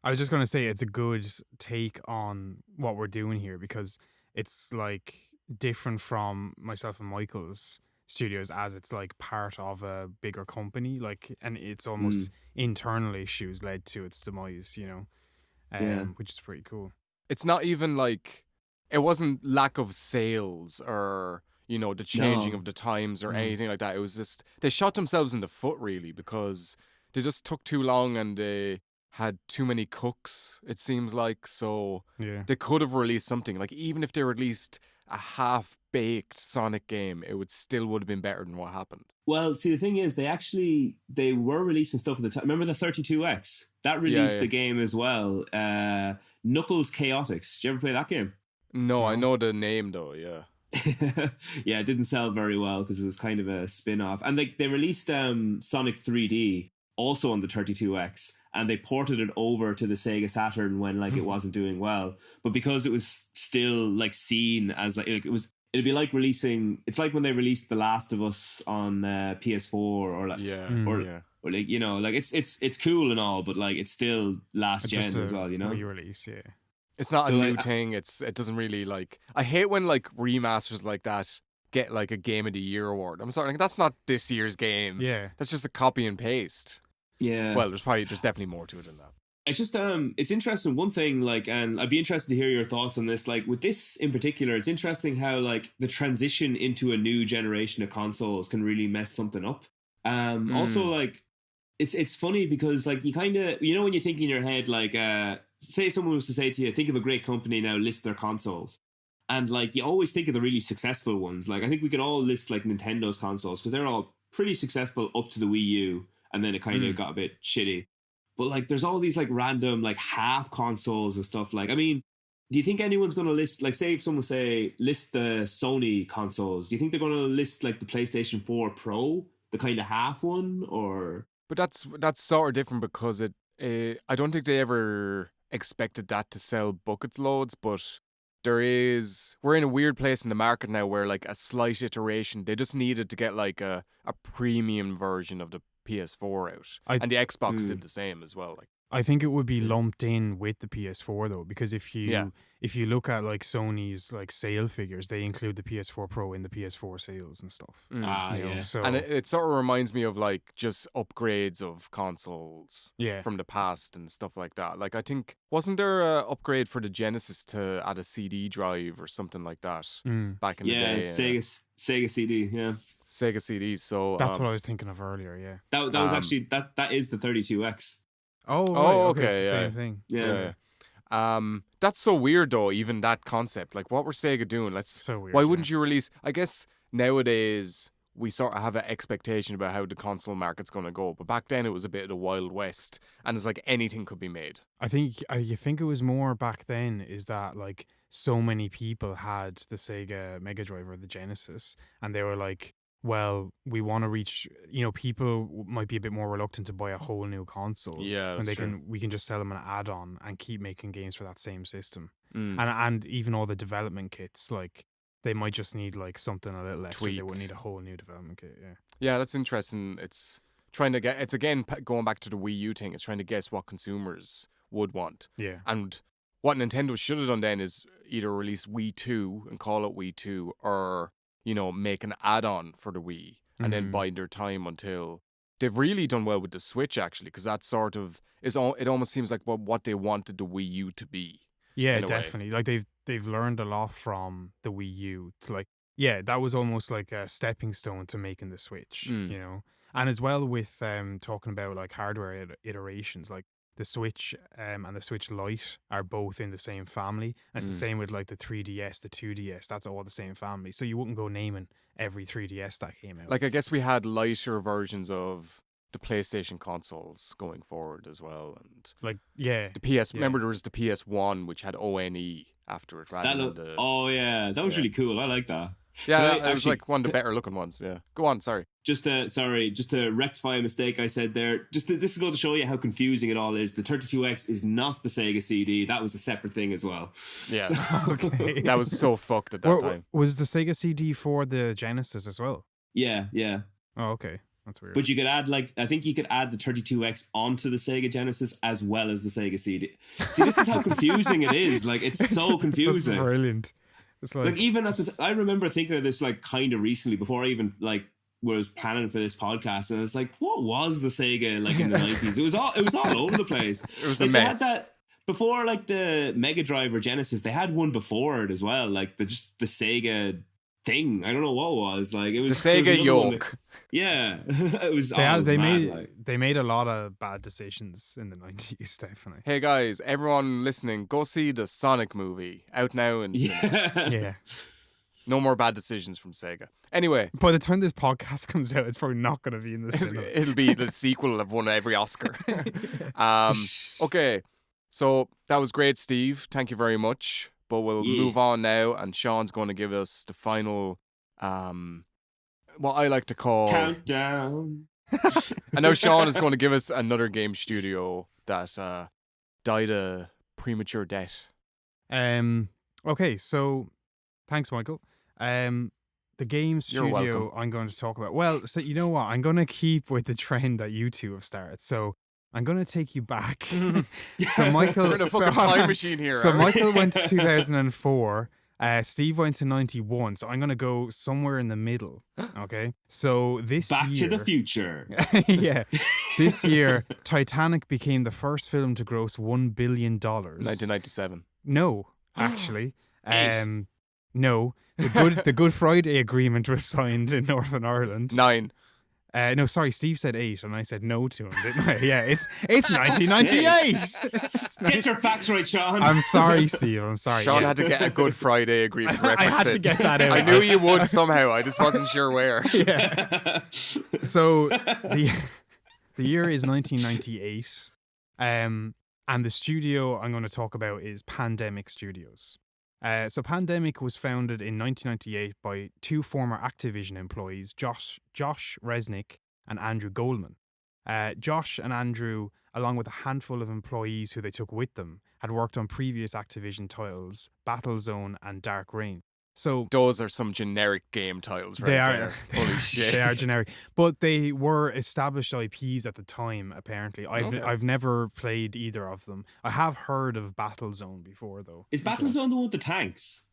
A: I was just going to say it's a good take on what we're doing here because it's like different from myself and Michael's studios as it's like part of a bigger company, like, and it's almost internal issues led to its demise, you know, which is pretty cool.
B: It's not even like, it wasn't lack of sales or, you know, the changing of the times or anything like that. It was just, they shot themselves in the foot really because they just took too long and they had too many cooks, it seems like. So they could have released something. Like, even if they released a half-baked Sonic game, it would have been better than what happened.
C: Well, see, the thing is, they were releasing stuff at the time. Remember the 32X? That released the game as well. Knuckles Chaotix. Did you ever play that game?
B: No, I know the name though, yeah.
C: Yeah, it didn't sell very well because it was kind of a spin-off. And they released Sonic 3D also on the 32X, and they ported it over to the Sega Saturn when like it wasn't doing well. But because it was still like seen as like it'd be like releasing, it's like when they released The Last of Us on PS4 or like or like, you know, like it's cool and all, but like it's still last gen as well, you know.
A: Re-release, yeah.
B: It's not a new thing. It doesn't really like. I hate when like remasters like that get like a Game of the Year award. I'm sorry, like, that's not this year's game.
A: Yeah,
B: that's just a copy and paste.
C: Yeah.
B: Well, there's definitely more to it than that.
C: It's just it's interesting. One thing, like, and I'd be interested to hear your thoughts on this. Like with this in particular, it's interesting how like the transition into a new generation of consoles can really mess something up. Also, like, it's funny because like you kind of, you know, when you think in your head, like say someone was to say to you, think of a great company now, list their consoles, and like you always think of the really successful ones. Like I think we could all list like Nintendo's consoles because they're all pretty successful up to the Wii U, and then it kind of got a bit shitty. But like there's all these like random like half consoles and stuff. Like, I mean, do you think anyone's going to list, like, say if someone list the Sony consoles, do you think they're going to list like the PlayStation 4 Pro, the kind of half one, or?
B: But that's sort of different because I don't think they ever expected that to sell buckets loads, but we're in a weird place in the market now where like a slight iteration, they just needed to get like a premium version of the PS4 out, and the Xbox did the same as well. Like,
A: I think it would be lumped in with the PS4 though, because if you look at like Sony's like sale figures, they include the PS4 Pro in the PS4 sales and stuff. So,
B: and it sort of reminds me of like just upgrades of consoles from the past and stuff like that. Like, I think, wasn't there a upgrade for the Genesis to add a CD drive or something like that back in the day?
C: Sega CD,
B: Sega CDs. So
A: that's what I was thinking of earlier. Yeah,
C: that was actually that is the 32X.
A: Oh, right. Okay, it's the same thing.
C: Yeah.
B: That's so weird though, even that concept. Like, what were Sega doing?
A: So weird.
B: Why wouldn't you release? I guess nowadays we sort of have an expectation about how the console market's going to go, but back then it was a bit of the Wild West, and it's like anything could be made.
A: I think you think it was more back then is that like so many people had the Sega Mega Drive or the Genesis, and they were like, well, we want to reach, you know, people might be a bit more reluctant to buy a whole new console.
B: Yeah,
A: when we can just sell them an add-on and keep making games for that same system. And even all the development kits, like they might just need like something a little extra. They wouldn't need a whole new development kit.
B: Yeah, that's interesting. It's trying to get, it's again going back to the Wii U thing. It's trying to guess what consumers would want.
A: Yeah,
B: and what Nintendo should have done then is either release Wii 2 and call it Wii 2, or, you know, make an add-on for the Wii and then bide their time until they've really done well with the Switch, actually, because that sort of it almost seems like what they wanted the Wii U to be.
A: Yeah, definitely. Like they've learned a lot from the Wii U to like, yeah, that was almost like a stepping stone to making the Switch, you know. And as well with talking about like hardware iterations, like the Switch and the Switch Lite are both in the same family. And it's the same with like the 3DS, the 2DS. That's all the same family. So you wouldn't go naming every 3DS that came out.
B: Like, I guess we had lighter versions of the PlayStation consoles going forward as well. And
A: like, yeah.
B: Remember there was the PS1, which had ONE after it.
C: That was really cool. I like that.
B: Yeah,
C: I
B: it was like one of the better looking ones. Yeah. Go on. Sorry.
C: Just to rectify a mistake I said there. This is going to show you how confusing it all is. The 32X is not the Sega CD. That was a separate thing as well.
B: Yeah.
C: So-
A: Okay.
B: That was so fucked at that time.
A: Was the Sega CD for the Genesis as well?
C: yeah.
A: Oh, okay. That's weird.
C: But you could add I think you could add the 32X onto the Sega Genesis as well as the Sega CD. See, this is how confusing it is. Like, it's so confusing.
A: That's brilliant. It's
C: Like even at this, I remember thinking of this like kind of recently before I even like was planning for this podcast, and I was like, what was the Sega like in the 90s? It was all over the place.
B: It was
C: like,
B: a mess.
C: They had that before, like the Mega Drive or Genesis. They had one before it as well, like the Sega thing. I don't know what it was. Like it was
B: The Sega
C: there was another one
B: yoke.
C: yeah, it was.
A: They made a lot of bad decisions in the 90s, definitely.
B: Hey guys, everyone listening, go see the Sonic movie out now in cinemas.
A: Yeah.
B: No more bad decisions from Sega. Anyway,
A: By the time this podcast comes out, it's probably not going to be in the cinema.
B: it'll be the sequel of one of every Oscar. Okay, so that was great, Steve. Thank you very much. But we'll move on now, and Sean's going to give us the final, what I like to call
C: countdown.
B: I know Sean is going to give us another game studio that died a premature death.
A: Okay, so thanks, Michael. The game
B: You're
A: studio
B: welcome.
A: I'm going to talk about. Well, so you know what? I'm going to keep with the trend that you two have started. So I'm going to take you back. So Michael,
B: We're in a fucking time machine here.
A: so
B: aren't we?
A: Michael went to 2004. Steve went to 91. So I'm going to go somewhere in the middle. Okay. So this
C: Back
A: year,
C: to the Future.
A: yeah. This year, Titanic became the first film to gross $1 billion.
B: 1997.
A: No, actually.
C: Eight.
A: No. The Good Friday Agreement was signed in Northern Ireland.
B: 9.
A: No, sorry, Steve said 8 and I said no to him, didn't I? Yeah, it's 1998.
C: Get your facts right, Sean.
A: I'm sorry, Steve. I'm sorry.
B: Sean
A: Yeah.
B: had to get a Good Friday agreement
A: I
B: reference
A: had to
B: in.
A: get that out.
B: I knew you would somehow. I just wasn't sure where.
A: Yeah. So the year is 1998. And the studio I'm going to talk about is Pandemic Studios. So Pandemic was founded in 1998 by two former Activision employees, Josh Resnick and Andrew Goldman. Josh and Andrew, along with a handful of employees who they took with them, had worked on previous Activision titles, Battlezone and Dark Reign. So
B: Those are some generic game titles right
A: they are
B: there. Holy shit.
A: they are generic, but they were established IPs at the time. Apparently, I've never played either of them. I have heard of Battlezone before, though.
C: Is Battlezone the one with the tanks?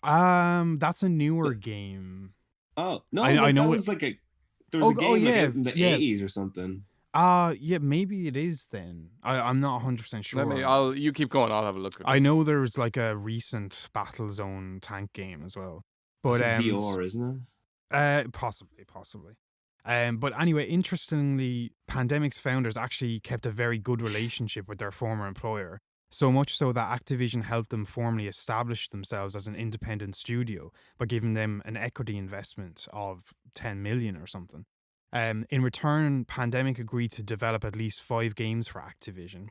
A: That's a newer game.
C: Oh no,
A: I know
C: that
A: it-
C: was like there was a game like
A: yeah,
C: out in the
A: yeah.
C: 80s or something.
A: Yeah, maybe it is then. I'm not 100% sure.
B: You keep going. I'll have a look at
A: I
B: this.
A: know there's like a recent Battlezone tank game as well, but
C: It's VR, isn't
A: possibly. But anyway, interestingly, Pandemic's founders actually kept a very good relationship with their former employer. So much so that Activision helped them formally establish themselves as an independent studio by giving them an equity investment of 10 million or something. In return, Pandemic agreed to develop at least 5 games for Activision.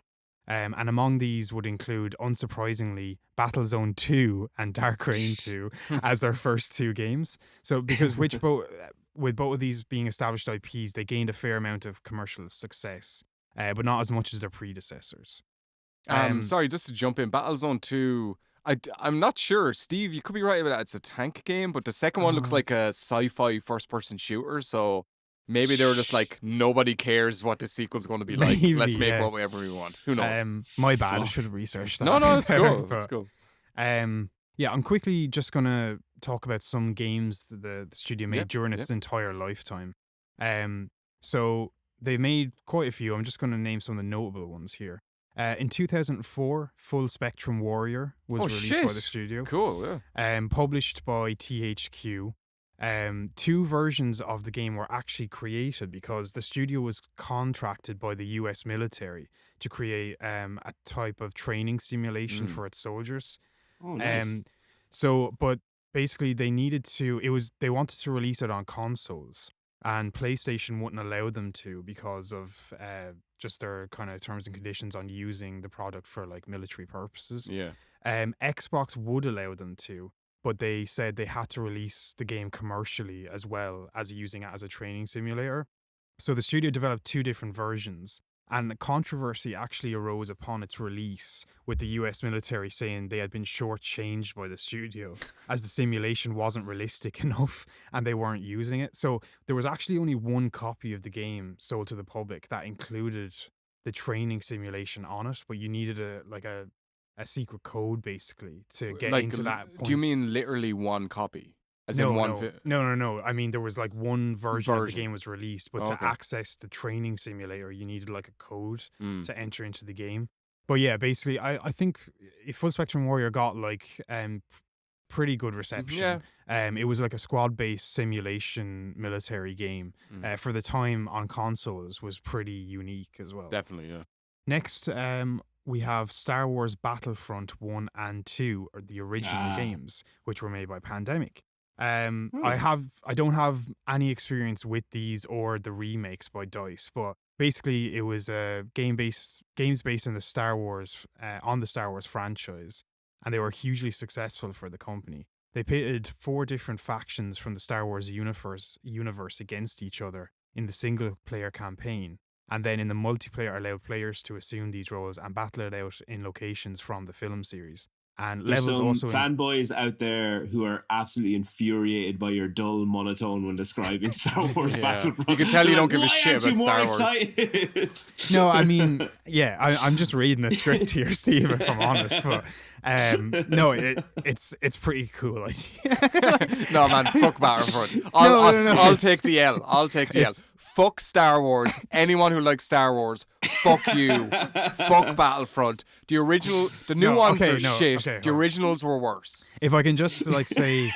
A: And among these would include, unsurprisingly, Battlezone 2 and Dark Reign 2 as their first 2 games. So because with both of these being established IPs, they gained a fair amount of commercial success, but not as much as their predecessors.
B: Sorry, just to jump in, Battlezone 2, I'm not sure. Steve, you could be right about that. It's a tank game, but the second one looks like a sci-fi first-person shooter, so maybe they were just like, nobody cares what the sequel's going to be like.
A: Maybe,
B: Let's make
A: yeah.
B: whatever we want. Who knows?
A: My bad. I
C: Fuck.
A: should have researched that.
B: No, it's cool.
A: But,
B: It's cool.
A: yeah, I'm quickly just going to talk about some games that the studio made
B: Yep,
A: during its entire lifetime. So they made quite a few. I'm just going to name some of the notable ones here. In 2004, Full Spectrum Warrior was released by the studio.
B: Cool, yeah.
A: Published by THQ. 2 versions of the game were actually created because the studio was contracted by the US military to create a type of training simulation for its soldiers.
C: Oh, nice.
A: But basically they wanted to release it on consoles, and PlayStation wouldn't allow them to because of just their kind of terms and conditions on using the product for like military purposes.
B: Yeah.
A: Xbox would allow them to, but they said they had to release the game commercially as well as using it as a training simulator. So the studio developed 2 different versions, and controversy actually arose upon its release, with the US military saying they had been shortchanged by the studio as the simulation wasn't realistic enough and they weren't using it. So there was actually only 1 copy of the game sold to the public that included the training simulation on it, but you needed a secret code basically to get
B: Like,
A: into that point.
B: do you mean literally 1 copy? As in
A: No,
B: one
A: no. I mean, there was like 1 version of the
B: Version.
A: game was released, but
B: Okay.
A: to access the training simulator, you needed like a code
B: Mm.
A: to enter into the game. But yeah, basically, I think Full Spectrum Warrior got like pretty good reception.
B: Yeah.
A: It was like a squad-based simulation military game. For the time on consoles was pretty unique as well.
B: Definitely, yeah.
A: Next, we have Star Wars Battlefront 1 and 2, or the original games, which were made by Pandemic. I don't have any experience with these or the remakes by DICE, but basically it was games based on the Star Wars franchise, and they were hugely successful for the company. They pitted 4 different factions from the Star Wars universe against each other in the single player campaign, and then in the multiplayer allowed players to assume these roles and battle it out in locations from the film series. And
C: There's
A: levels
C: some
A: also
C: fanboys out there who are absolutely infuriated by your dull monotone when describing Star Wars
B: Yeah.
C: Battlefront.
B: You can tell you
C: They're
B: don't give a
C: "Why
B: shit
C: aren't you
B: about
C: more
B: Star Wars?"
C: excited?"
A: No, I mean, yeah, I'm just reading a script here, Steve, if I'm honest. But no, it's pretty cool idea.
B: No, man, fuck Battlefront.
A: No,
B: I'll take the L. I'll take the L. Fuck Star Wars. Anyone who likes Star Wars, fuck you. Fuck Battlefront. The new
A: No,
B: ones
A: okay,
B: are
A: no,
B: shit.
A: okay,
B: The
A: hold on.
B: originals were worse.
A: If I can just like say,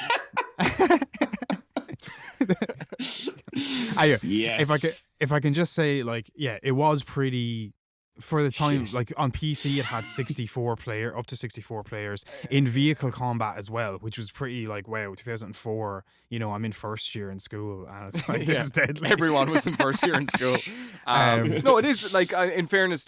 C: Yes.
A: if I can just say, like, yeah, it was pretty. For the time, like on PC, it had up to 64 players in vehicle combat as well, which was pretty like, wow, 2004. You know, I'm in first year in school, and it's like this is deadly.
B: Everyone was in first year in school. No, it is like, in fairness,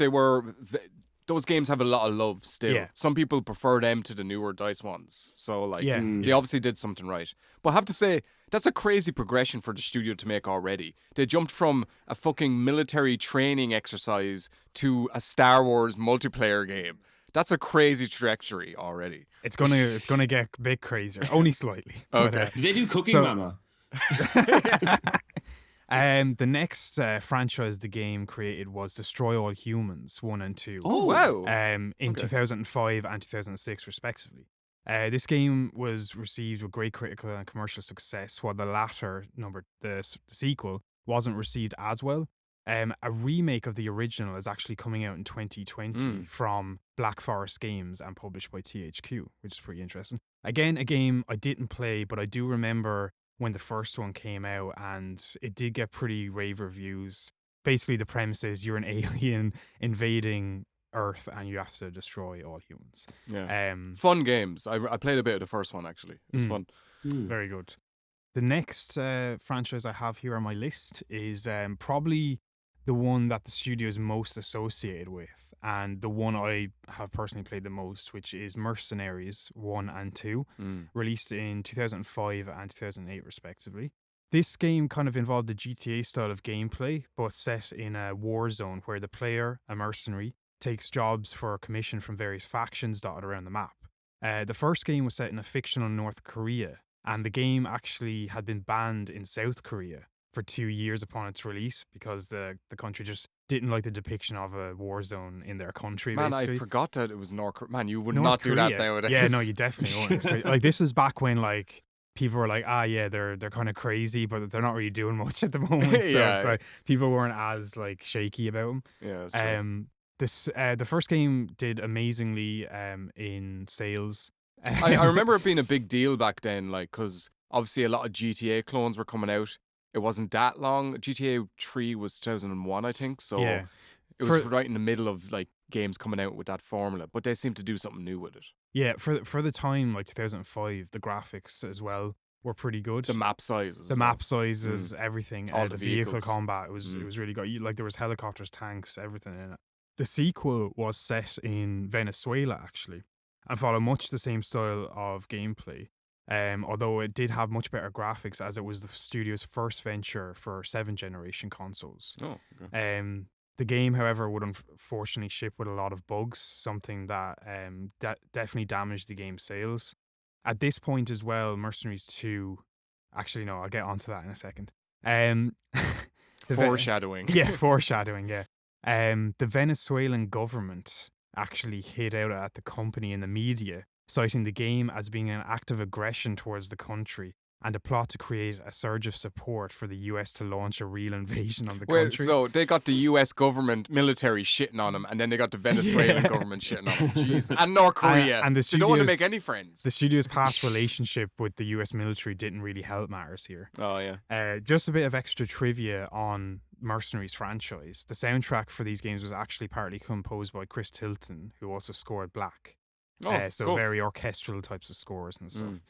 B: those games have a lot of love still.
A: Yeah.
B: Some people prefer them to the newer DICE ones. So, like,
A: Yeah.
B: they obviously did something right. But I have to say, that's a crazy progression for the studio to make already. They jumped from a fucking military training exercise to a Star Wars multiplayer game. That's a crazy trajectory already.
A: It's gonna get a bit crazier, only slightly. But,
B: Okay.
C: Did they do Cooking
A: So-
C: Mama?
A: the next franchise the game created was Destroy All Humans 1 and 2.
B: Oh, wow.
A: In
B: Okay.
A: 2005 and 2006 respectively. This game was received with great critical and commercial success, while the latter the sequel wasn't received as well. A remake of the original is actually coming out in 2020 from Black Forest Games and published by THQ, which is pretty interesting. Again, a game I didn't play, but I do remember when the first one came out, and it did get pretty rave reviews. Basically, the premise is you're an alien invading Earth and you have to destroy all humans.
B: Yeah. Fun games. I played a bit of the first one, actually. It was fun.
A: Very good. The next franchise I have here on my list is probably the one that the studio is most associated with, and the one I have personally played the most, which is Mercenaries 1 and 2, released in 2005 and 2008 respectively. This game kind of involved the GTA style of gameplay, but set in a war zone where the player, a mercenary, takes jobs for a commission from various factions dotted around the map. The first game was set in a fictional North Korea, and the game actually had been banned in South Korea for 2 years upon its release because the country just didn't like the depiction of a war zone in their country.
B: Man,
A: basically.
B: I forgot that it was North Korea. Man, you would
A: North
B: not do that
A: Korea.
B: nowadays.
A: Yeah, no, you definitely wouldn't. It's great. Like, this was back when like people were like, yeah, they're kind of crazy, but they're not really doing much at the moment. So
B: Yeah.
A: it's like people weren't as like shaky about them.
B: Yeah, that's true.
A: The first game did amazingly in sales.
B: I remember it being a big deal back then, like, because obviously a lot of GTA clones were coming out. It wasn't that long. GTA 3 was 2001, I think. So
A: Yeah.
B: it was
A: For-
B: right in the middle of like games coming out with that formula. But they seemed to do something new with it.
A: Yeah, for the time, like 2005, the graphics as well were pretty good.
B: The map sizes.
A: The map sizes, everything,
B: All
A: the
B: the
A: vehicle
B: vehicles.
A: combat, it was really good. Like there was helicopters, tanks, everything in it. The sequel was set in Venezuela actually, and followed much the same style of gameplay. although it did have much better graphics as it was the studio's first venture for 7th generation consoles.
B: Oh, okay.
A: The game, however, would unfortunately ship with a lot of bugs, something that definitely damaged the game's sales. At this point as well, Mercenaries 2... Actually, no, I'll get onto that in a second.
B: Foreshadowing.
A: Yeah, foreshadowing, yeah. The Venezuelan government actually hit out at the company in the media, citing the game as being an act of aggression towards the country and a plot to create a surge of support for the US to launch a real invasion on the
B: Wait,
A: country.
B: so they got the US government military shitting on them, and then they got the Venezuelan government shitting on them. Jeez. And North Korea.
A: And the
B: They don't want to
A: studios-
B: make any friends.
A: The studio's past relationship with the US military didn't really help matters here.
B: Oh, yeah.
A: Just a bit of extra trivia on Mercenaries franchise. The soundtrack for these games was actually partly composed by Chris Tilton, who also scored Black.
B: Oh,
A: So
B: cool.
A: very orchestral types of scores and stuff.
B: Mm.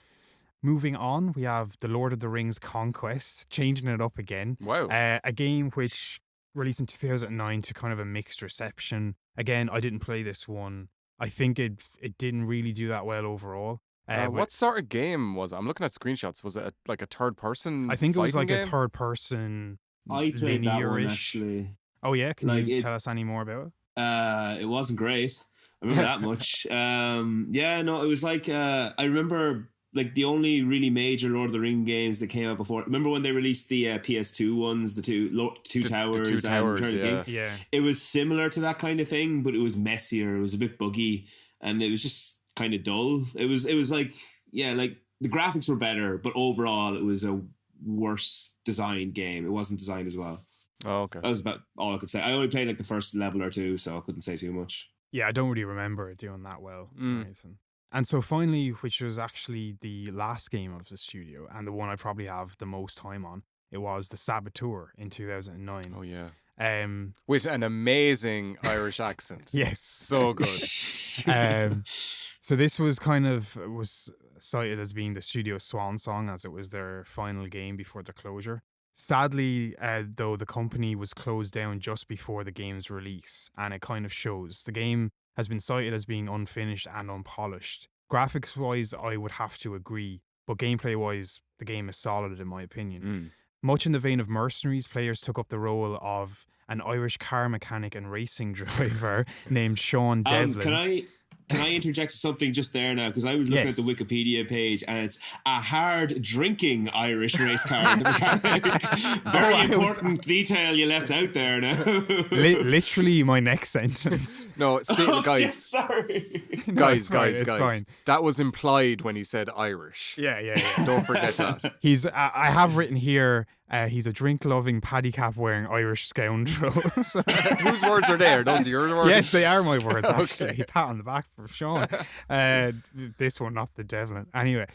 A: Moving on, we have The Lord of the Rings Conquest, changing it up again.
B: Wow.
A: A game which released in 2009 to kind of a mixed reception. Again, I didn't play this one. I think it didn't really do that well overall.
B: What sort of game was it? I'm looking at screenshots. Was it like a third person?
A: I think it was like
B: game?
A: a third person
C: I played that one
A: linear-ish.
C: actually.
A: Oh yeah, can
C: Like
A: you
C: it-
A: tell us any more about it?
C: It wasn't great. I remember that much. Yeah, no, it was like I remember like the only really major Lord of the Ring games that came out before. Remember when they released the PS2 ones, the two towers,
B: Two
C: and
B: Towers,
C: Return of the
B: yeah.
C: King?
A: Yeah.
C: It was similar to that kind of thing, but it was messier. It was a bit buggy, and it was just kind of dull. It was like, yeah, like the graphics were better, but overall it was a worse designed game. It wasn't designed as well.
B: Oh, okay.
C: That was about all I could say. I only played like the first level or two, so I couldn't say too much.
A: Yeah, I don't really remember it doing that well or
B: Mm.
A: anything. And so finally, which was actually the last game of the studio and the one I probably have the most time on, it was The Saboteur in 2009.
B: Oh, yeah.
A: Um,
B: With an amazing Irish accent.
A: yes.
B: So good.
A: So this was was cited as being the studio's swan song as it was their final game before their closure. Sadly, though, the company was closed down just before the game's release, and it kind of shows. The game has been cited as being unfinished and unpolished. Graphics-wise, I would have to agree, but gameplay-wise, the game is solid in my opinion.
B: Mm.
A: Much in the vein of Mercenaries, players took up the role of an Irish car mechanic and racing driver named Sean Devlin.
C: Can I interject something just there now? Because I was looking
A: Yes.
C: at the Wikipedia page, and it's a hard drinking Irish race car mechanic. Very
A: I was-
C: important detail you left out there now.
A: Literally my next sentence.
B: No, Steve,
C: Oh,
B: guys.
C: shit, sorry.
A: No,
B: Guys,
A: it's fine,
B: guys,
A: it's
B: guys.
A: fine.
B: That was implied when he said Irish.
A: Yeah.
B: Don't forget that.
A: He's. I have written here. He's a drink-loving, paddy cap-wearing Irish scoundrel. So-
B: Whose words are there? Those are your words?
A: yes, they are my words. Actually,
B: Okay.
A: pat on the back for Sean. This one, not the Devlin. Anyway,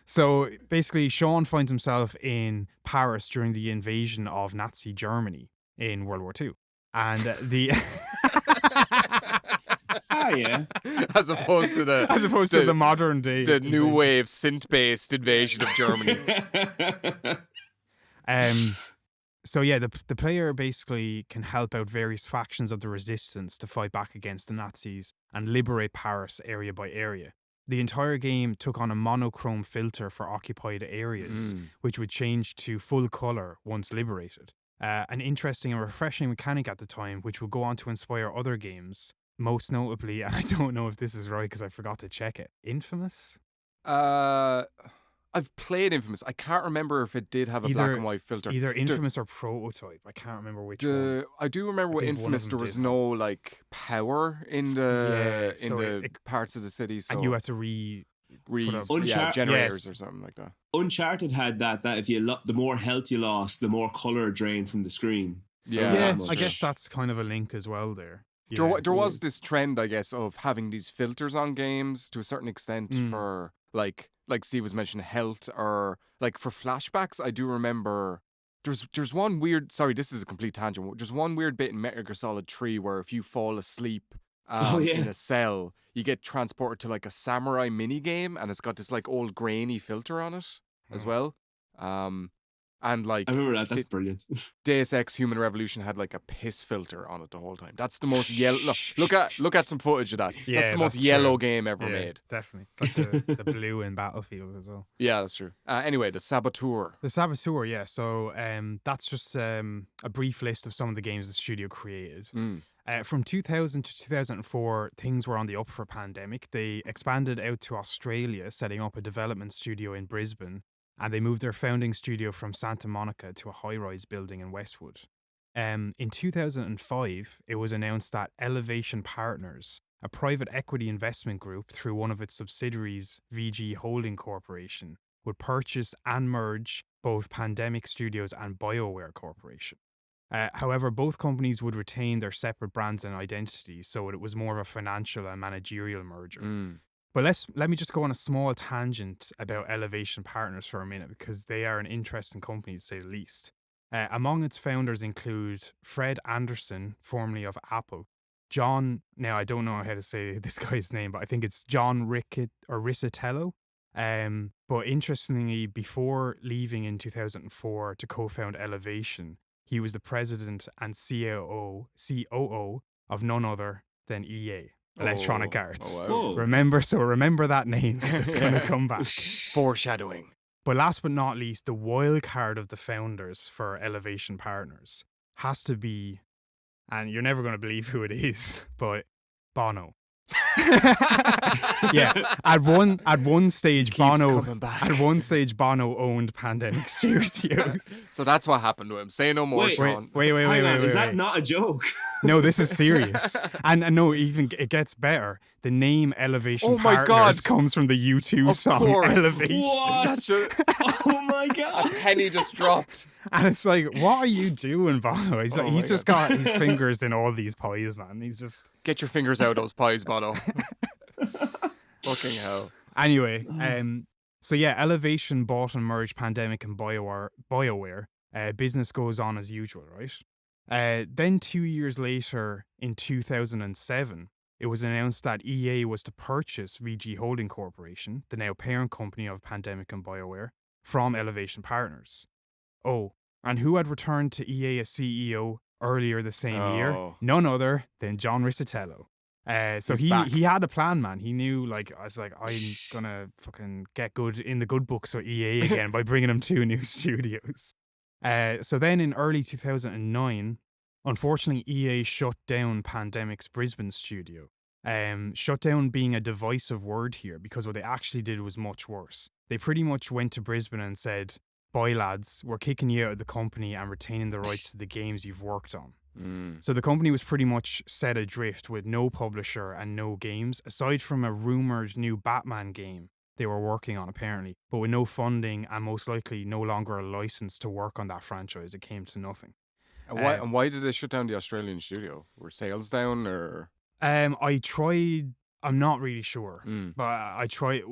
A: so basically, Sean finds himself in Paris during the invasion of Nazi Germany in World War II, and the.
C: Ah, yeah.
B: As opposed to the
A: As opposed to the modern day,
B: the new
A: invasion.
B: wave synth-based invasion of Germany.
A: So yeah, the player basically can help out various factions of the resistance to fight back against the Nazis and liberate Paris area by area. The entire game took on a monochrome filter for occupied areas,
B: Mm.
A: which would change to full color once liberated. An interesting and refreshing mechanic at the time, which would go on to inspire other games. Most notably, and I don't know if this is right because I forgot to check it, Infamous?
B: I've played Infamous. I can't remember if it did have a black
A: Either-
B: and white filter.
A: Either Infamous or Prototype. I can't remember which one.
B: I do remember with
A: think one of
B: Infamous
A: them
B: there was
A: did
B: no like power in the
A: Yeah, so it-
B: parts of the city, so
A: And you had to put up-
B: generators
A: Yes.
B: or something like that.
C: Uncharted had that if you the more health you lost, the more color drained from the screen.
B: Yeah,
A: Yeah,
C: that much.
A: I guess that's kind of a link as well there.
B: There,
A: Yeah.
B: there was this trend, I guess, of having these filters on games to a certain extent
A: Mm.
B: for like Steve was mentioning health or like for flashbacks. I do remember there's one weird. Sorry, this is a complete tangent. There's one weird bit in Metal Gear Solid 3 where if you fall asleep in a cell, you get transported to like a samurai mini game, and it's got this like old grainy filter on it as
A: Oh.
B: well. And And like
C: I remember that. That's brilliant.
B: Deus Ex Human Revolution had like a piss filter on it the whole time. That's the most yellow. Look at some footage of that.
A: Yeah,
B: that's the most
A: that's
B: yellow
A: true.
B: game ever
A: Yeah,
B: made.
A: definitely. It's like the blue in Battlefield as well.
B: Yeah, that's true. Anyway, the Saboteur.
A: The Saboteur, yeah. So that's just a brief list of some of the games the studio created. From 2000 to 2004, things were on the up for Pandemic. They expanded out to Australia, setting up a development studio in Brisbane, and they moved their founding studio from Santa Monica to a high-rise building in Westwood. In 2005, it was announced that Elevation Partners, a private equity investment group through one of its subsidiaries, VG Holding Corporation, would purchase and merge both Pandemic Studios and BioWare Corporation. However, both companies would retain their separate brands and identities, so it was more of a financial and managerial merger. But let me just go on a small tangent about Elevation Partners for a minute, because they are an interesting company to say the least. Among its founders include Fred Anderson, formerly of Apple, John, now I don't know how to say this guy's name, but I think it's John Riccitello. But interestingly, before leaving in 2004 to co-found Elevation, he was the president and COO of none other than EA, Electronic Arts.
B: Wow.
C: Whoa.
A: Remember that name, because it's going to come back.
B: Foreshadowing.
A: But last but not least, the wild card of the founders for Elevation Partners has to be, and you're never going to believe who it is, but Bono. Yeah, at one stage, Bono owned Pandemic Studios.
B: So that's what happened to him. Say no more,
C: Wait,
B: Sean.
A: Wait.
C: Hang on, is that
A: wait.
C: not a joke?
A: No, this is serious. And no, even it gets better. The name Elevation
B: Oh my
A: Partners
B: God.
A: comes from the U2
B: Of
A: song
B: course.
A: Elevation.
C: What?
B: That's a
C: Oh my god!
B: penny just dropped.
A: And it's like, what are you doing, Bono? He's
B: Oh my
A: he's just got his fingers in all these pies, man. He's just...
B: Get your fingers out of those pies, Bono. Fucking hell.
A: Anyway, so yeah, Elevation bought and merged Pandemic and BioWare. Business goes on as usual, right? Then 2 years later, in 2007, it was announced that EA was to purchase VG Holding Corporation, the now parent company of Pandemic and BioWare, from Elevation Partners. Oh, and who had returned to EA as CEO earlier the same year?
B: Oh.
A: None other than John Riccitello. So
B: He's back.
A: he had a plan, man. He knew, like, I was like, I'm gonna fucking get good in the good books with EA again by bringing him 2 new studios. So then in early 2009, unfortunately, EA shut down Pandemic's Brisbane studio. Shut down being a divisive word here, because what they actually did was much worse. They pretty much went to Brisbane and said, "Bye lads, we're kicking you out of the company and retaining the rights to the games you've worked on." So the company was pretty much set adrift with no publisher and no games, aside from a rumoured new Batman game they were working on apparently, but with no funding and most likely no longer a license to work on that franchise. It came to nothing.
B: And why did they shut down the Australian studio? Were sales down or?
A: I tried, I'm not really sure,
B: Mm.
A: but I tried,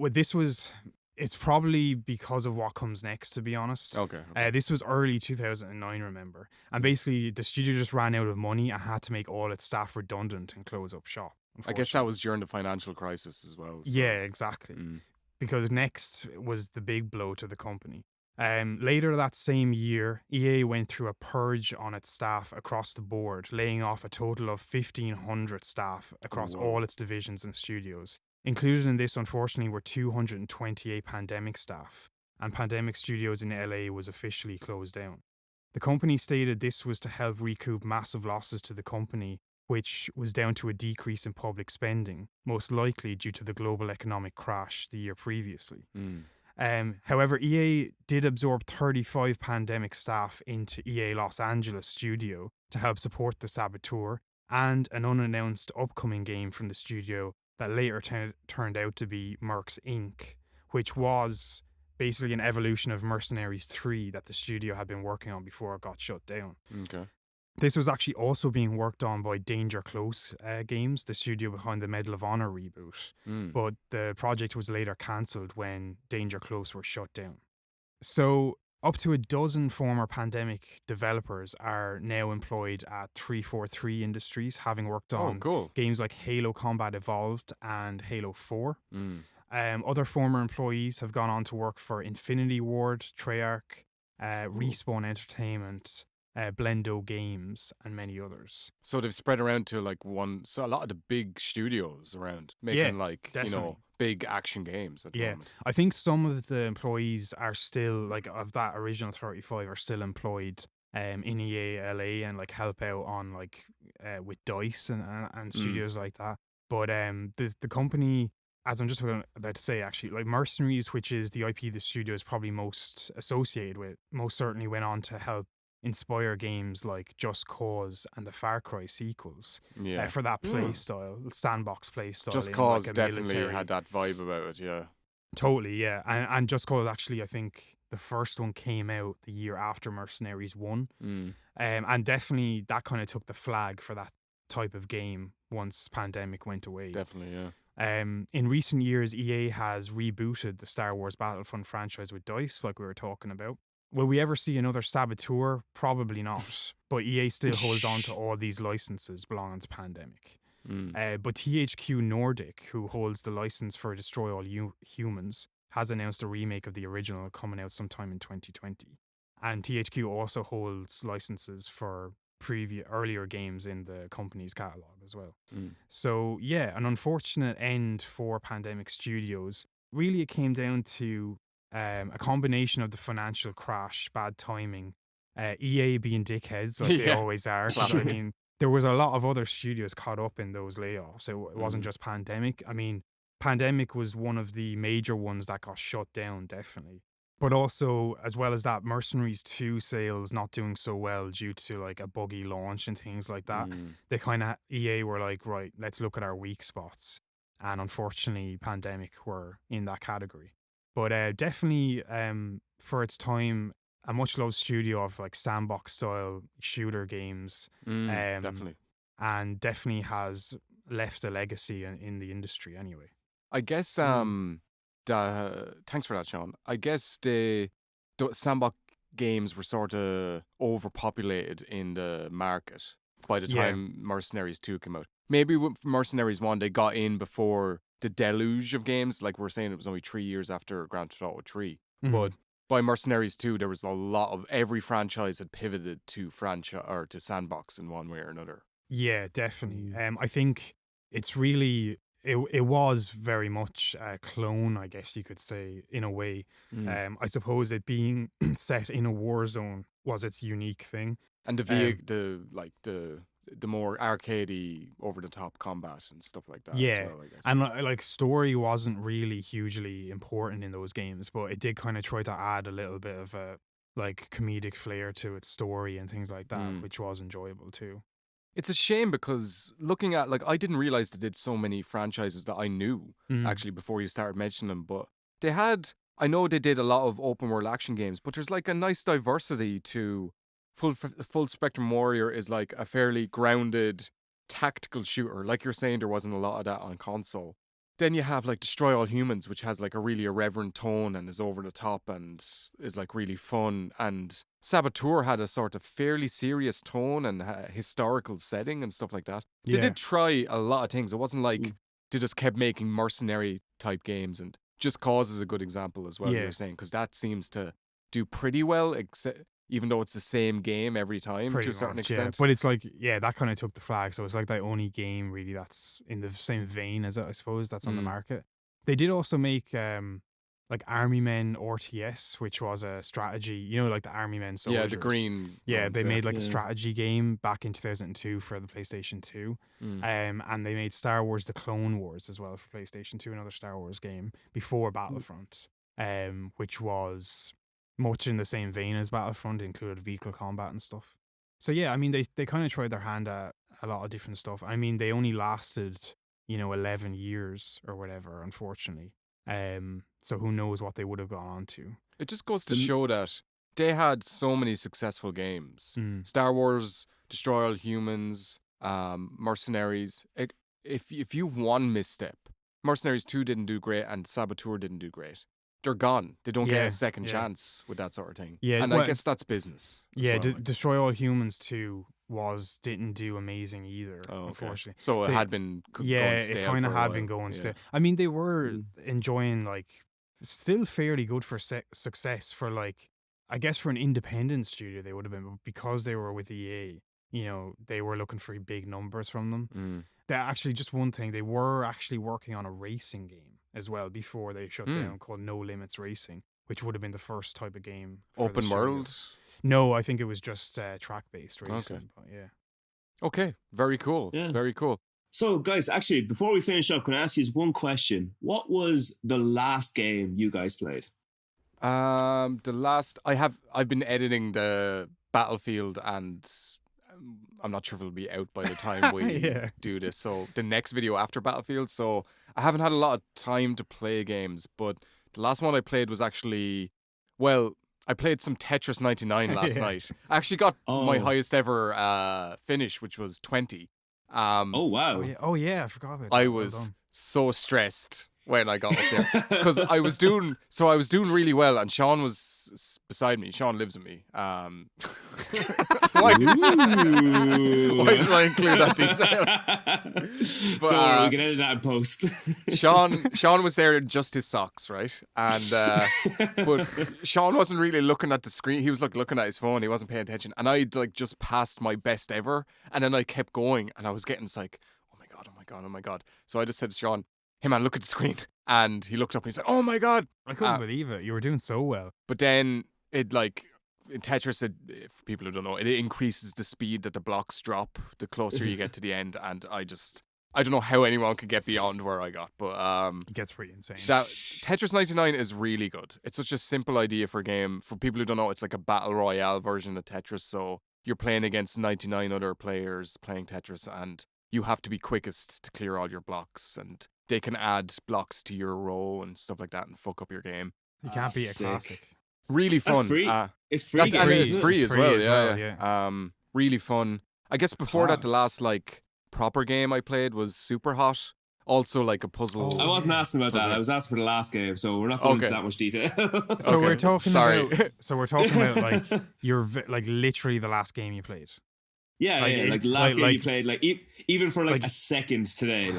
A: it's probably because of what comes next, to be honest.
B: Okay.
A: This was early 2009, remember? And basically, the studio just ran out of money and had to make all its staff redundant and close up shop.
B: I guess that was during the financial crisis as well. So.
A: Yeah, exactly. Because next was the big blow to the company. Later that same year, EA went through a purge on its staff across the board, laying off a total of 1,500 staff across all its divisions and studios. Included in this, unfortunately, were 228 Pandemic staff, and Pandemic Studios in LA was officially closed down. The company stated this was to help recoup massive losses to the company, which was down to a decrease in public spending, most likely due to the global economic crash the year previously. However, EA did absorb 35 Pandemic staff into EA Los Angeles studio to help support the Saboteur and an unannounced upcoming game from the studio that later turned out to be Mercs Inc., which was basically an evolution of Mercenaries 3 that the studio had been working on before it got shut down.
B: Okay.
A: This was actually also being worked on by Danger Close Games, the studio behind the Medal of Honor reboot, but the project was later cancelled when Danger Close were shut down. So up to a dozen former Pandemic developers are now employed at 343 Industries, having worked on games like Halo Combat Evolved and Halo 4. Other former employees have gone on to work for Infinity Ward, Treyarch, Respawn Entertainment, Blendo Games, and many others.
B: So they've spread around to like so a lot of the big studios around making like,
A: definitely.
B: big action games at the moment.
A: I think some of the employees are still, like, of that original 35 are still employed in EA LA and like help out on like with DICE and studios like that. But the company, as I'm just about to say, actually, like Mercenaries, which is the IP the studio is probably most associated with, most certainly went on to help inspire games like Just Cause and the Far Cry sequels
B: Yeah.
A: for that play style, sandbox play style.
B: Just
A: in,
B: Cause
A: like, a
B: definitely
A: military.
B: had that vibe about it, yeah.
A: Totally, yeah. And Just Cause, actually, I think the first one came out the year after Mercenaries 1. And definitely that kind of took the flag for that type of game once pandemic went away.
B: Definitely, yeah.
A: In recent years, EA has rebooted the Star Wars Battlefront franchise with DICE, like we were talking about. Will we ever see another Saboteur? Probably not. But EA still holds on to all these licenses belonging to Pandemic. But THQ Nordic, who holds the license for Destroy All Humans, has announced a remake of the original coming out sometime in 2020. And THQ also holds licenses for earlier games in the company's catalog as well. So yeah, an unfortunate end for Pandemic Studios. Really, it came down to a combination of the financial crash, bad timing, EA being dickheads like they always are. 'Cause, I mean, there was a lot of other studios caught up in those layoffs. It wasn't just Pandemic. I mean, Pandemic was one of the major ones that got shut down, definitely. But also, as well as that, Mercenaries 2 sales not doing so well due to like a buggy launch and things like that. They kind of, EA were like, right, let's look at our weak spots. And unfortunately, Pandemic were in that category. But definitely, for its time, a much loved studio of like sandbox style shooter games.
B: Definitely.
A: And definitely has left a legacy in the industry anyway.
B: I guess thanks for that, Sean. I guess the sandbox games were sort of overpopulated in the market by the time Mercenaries 2 came out. Maybe with Mercenaries 1 they got in before the deluge of games. Like we're saying, it was only 3 years after Grand Theft Auto 3. But by Mercenaries 2, there was a lot of every franchise had pivoted to to sandbox in one way or another.
A: Yeah, definitely. I think it's really it was very much a clone, I guess you could say, in a way. I suppose it being set in a war zone was its unique thing.
B: And the more arcadey, over the top combat and stuff like that.
A: Yeah,
B: as well, I guess.
A: and like story wasn't really hugely important in those games, but it did kind of try to add a little bit of a like comedic flair to its story and things like that, which was enjoyable too.
B: It's a shame because looking at, like, I didn't realize they did so many franchises that I knew actually before you started mentioning them, but I know they did a lot of open world action games, but there's like a nice diversity to Full Spectrum Warrior is like a fairly grounded tactical shooter. Like you're saying, there wasn't a lot of that on console. Then you have like Destroy All Humans, which has like a really irreverent tone and is over the top and is like really fun. And Saboteur had a sort of fairly serious tone and historical setting and stuff like that. They did try a lot of things. It wasn't like they just kept making mercenary type games. And Just Cause is a good example as well, you were saying, because that seems to do pretty well, even though it's the same game every time to a certain extent.
A: But it's like, that kind of took the flag. So it's like the only game really that's in the same vein as it, I suppose, that's on the market. They did also make like Army Men RTS, which was a strategy, like the Army Men soldiers.
B: Yeah, the green.
A: Yeah,
B: ones,
A: they made like a strategy game back in 2002 for the PlayStation 2. And they made Star Wars The Clone Wars as well for PlayStation 2, another Star Wars game before Battlefront, which was much in the same vein as Battlefront, included vehicle combat and stuff. So yeah, I mean, they kind of tried their hand at a lot of different stuff. I mean, they only lasted, 11 years or whatever, unfortunately. So who knows what they would have gone on to.
B: It just goes to show that they had so many successful games. Star Wars, Destroy All Humans, Mercenaries. If you've one misstep, Mercenaries 2 didn't do great and Saboteur didn't do great. They're gone. They don't get a second chance with that sort of thing. Yeah, and I guess that's business.
A: Destroy All Humans 2 didn't do amazing either, unfortunately.
B: So it had been going stale.
A: It kind of had been going stale. I mean, they were enjoying like still fairly good for success for like I guess for an independent studio, they would have been, but because they were with EA, they were looking for big numbers from them. That actually, just one thing, they were actually working on a racing game as well before they shut down, called No Limits Racing, which would have been the first type of game. For
B: Open world?
A: No, I think it was just track-based racing.
B: Okay.
A: But yeah.
B: Okay, very cool.
C: Yeah.
B: Very cool.
C: So, guys, actually, before we finish up, can I ask you one question? What was the last game you guys played?
B: I've been editing the Battlefield, and I'm not sure if it'll be out by the time we do this. So the next video after Battlefield. So I haven't had a lot of time to play games, but the last one I played was actually, well, I played some Tetris 99 last night. I actually got my highest ever finish, which was 20.
C: Oh wow!
A: Oh yeah, I forgot about that.
B: I was so stressed when I got up there because I was doing really well, and Sean was beside me. Sean lives with me. Why did I include that detail? But,
C: don't worry, we can edit that in post.
B: Sean was there in just his socks, right? And but Sean wasn't really looking at the screen. He was looking at his phone. He wasn't paying attention. And I'd just passed my best ever, and then I kept going, and I was getting like, oh my god. So I just said to Sean, hey man, look at the screen. And he looked up and he said, oh my god.
A: I couldn't believe it. You were doing so well.
B: But then it in Tetris, for people who don't know, it increases the speed that the blocks drop the closer you get to the end. And I don't know how anyone could get beyond where I got. But
A: it gets pretty insane.
B: That Tetris 99 is really good. It's such a simple idea for a game. For people who don't know, it's like a battle royale version of Tetris. So you're playing against 99 other players playing Tetris, and you have to be quickest to clear all your blocks, and they can add blocks to your row and stuff like that and fuck up your game.
A: You can't beat a classic.
B: Really fun.
C: That's free. It's free.
B: And it's free as well.
A: Yeah.
B: Really fun. I guess before that, the last proper game I played was Super Hot. Also a puzzle.
C: I wasn't asking about that. I was asking for the last game, so we're not going into that much detail.
A: So we're talking about your literally the last game you played.
C: Yeah, the last game you played, even for a second today,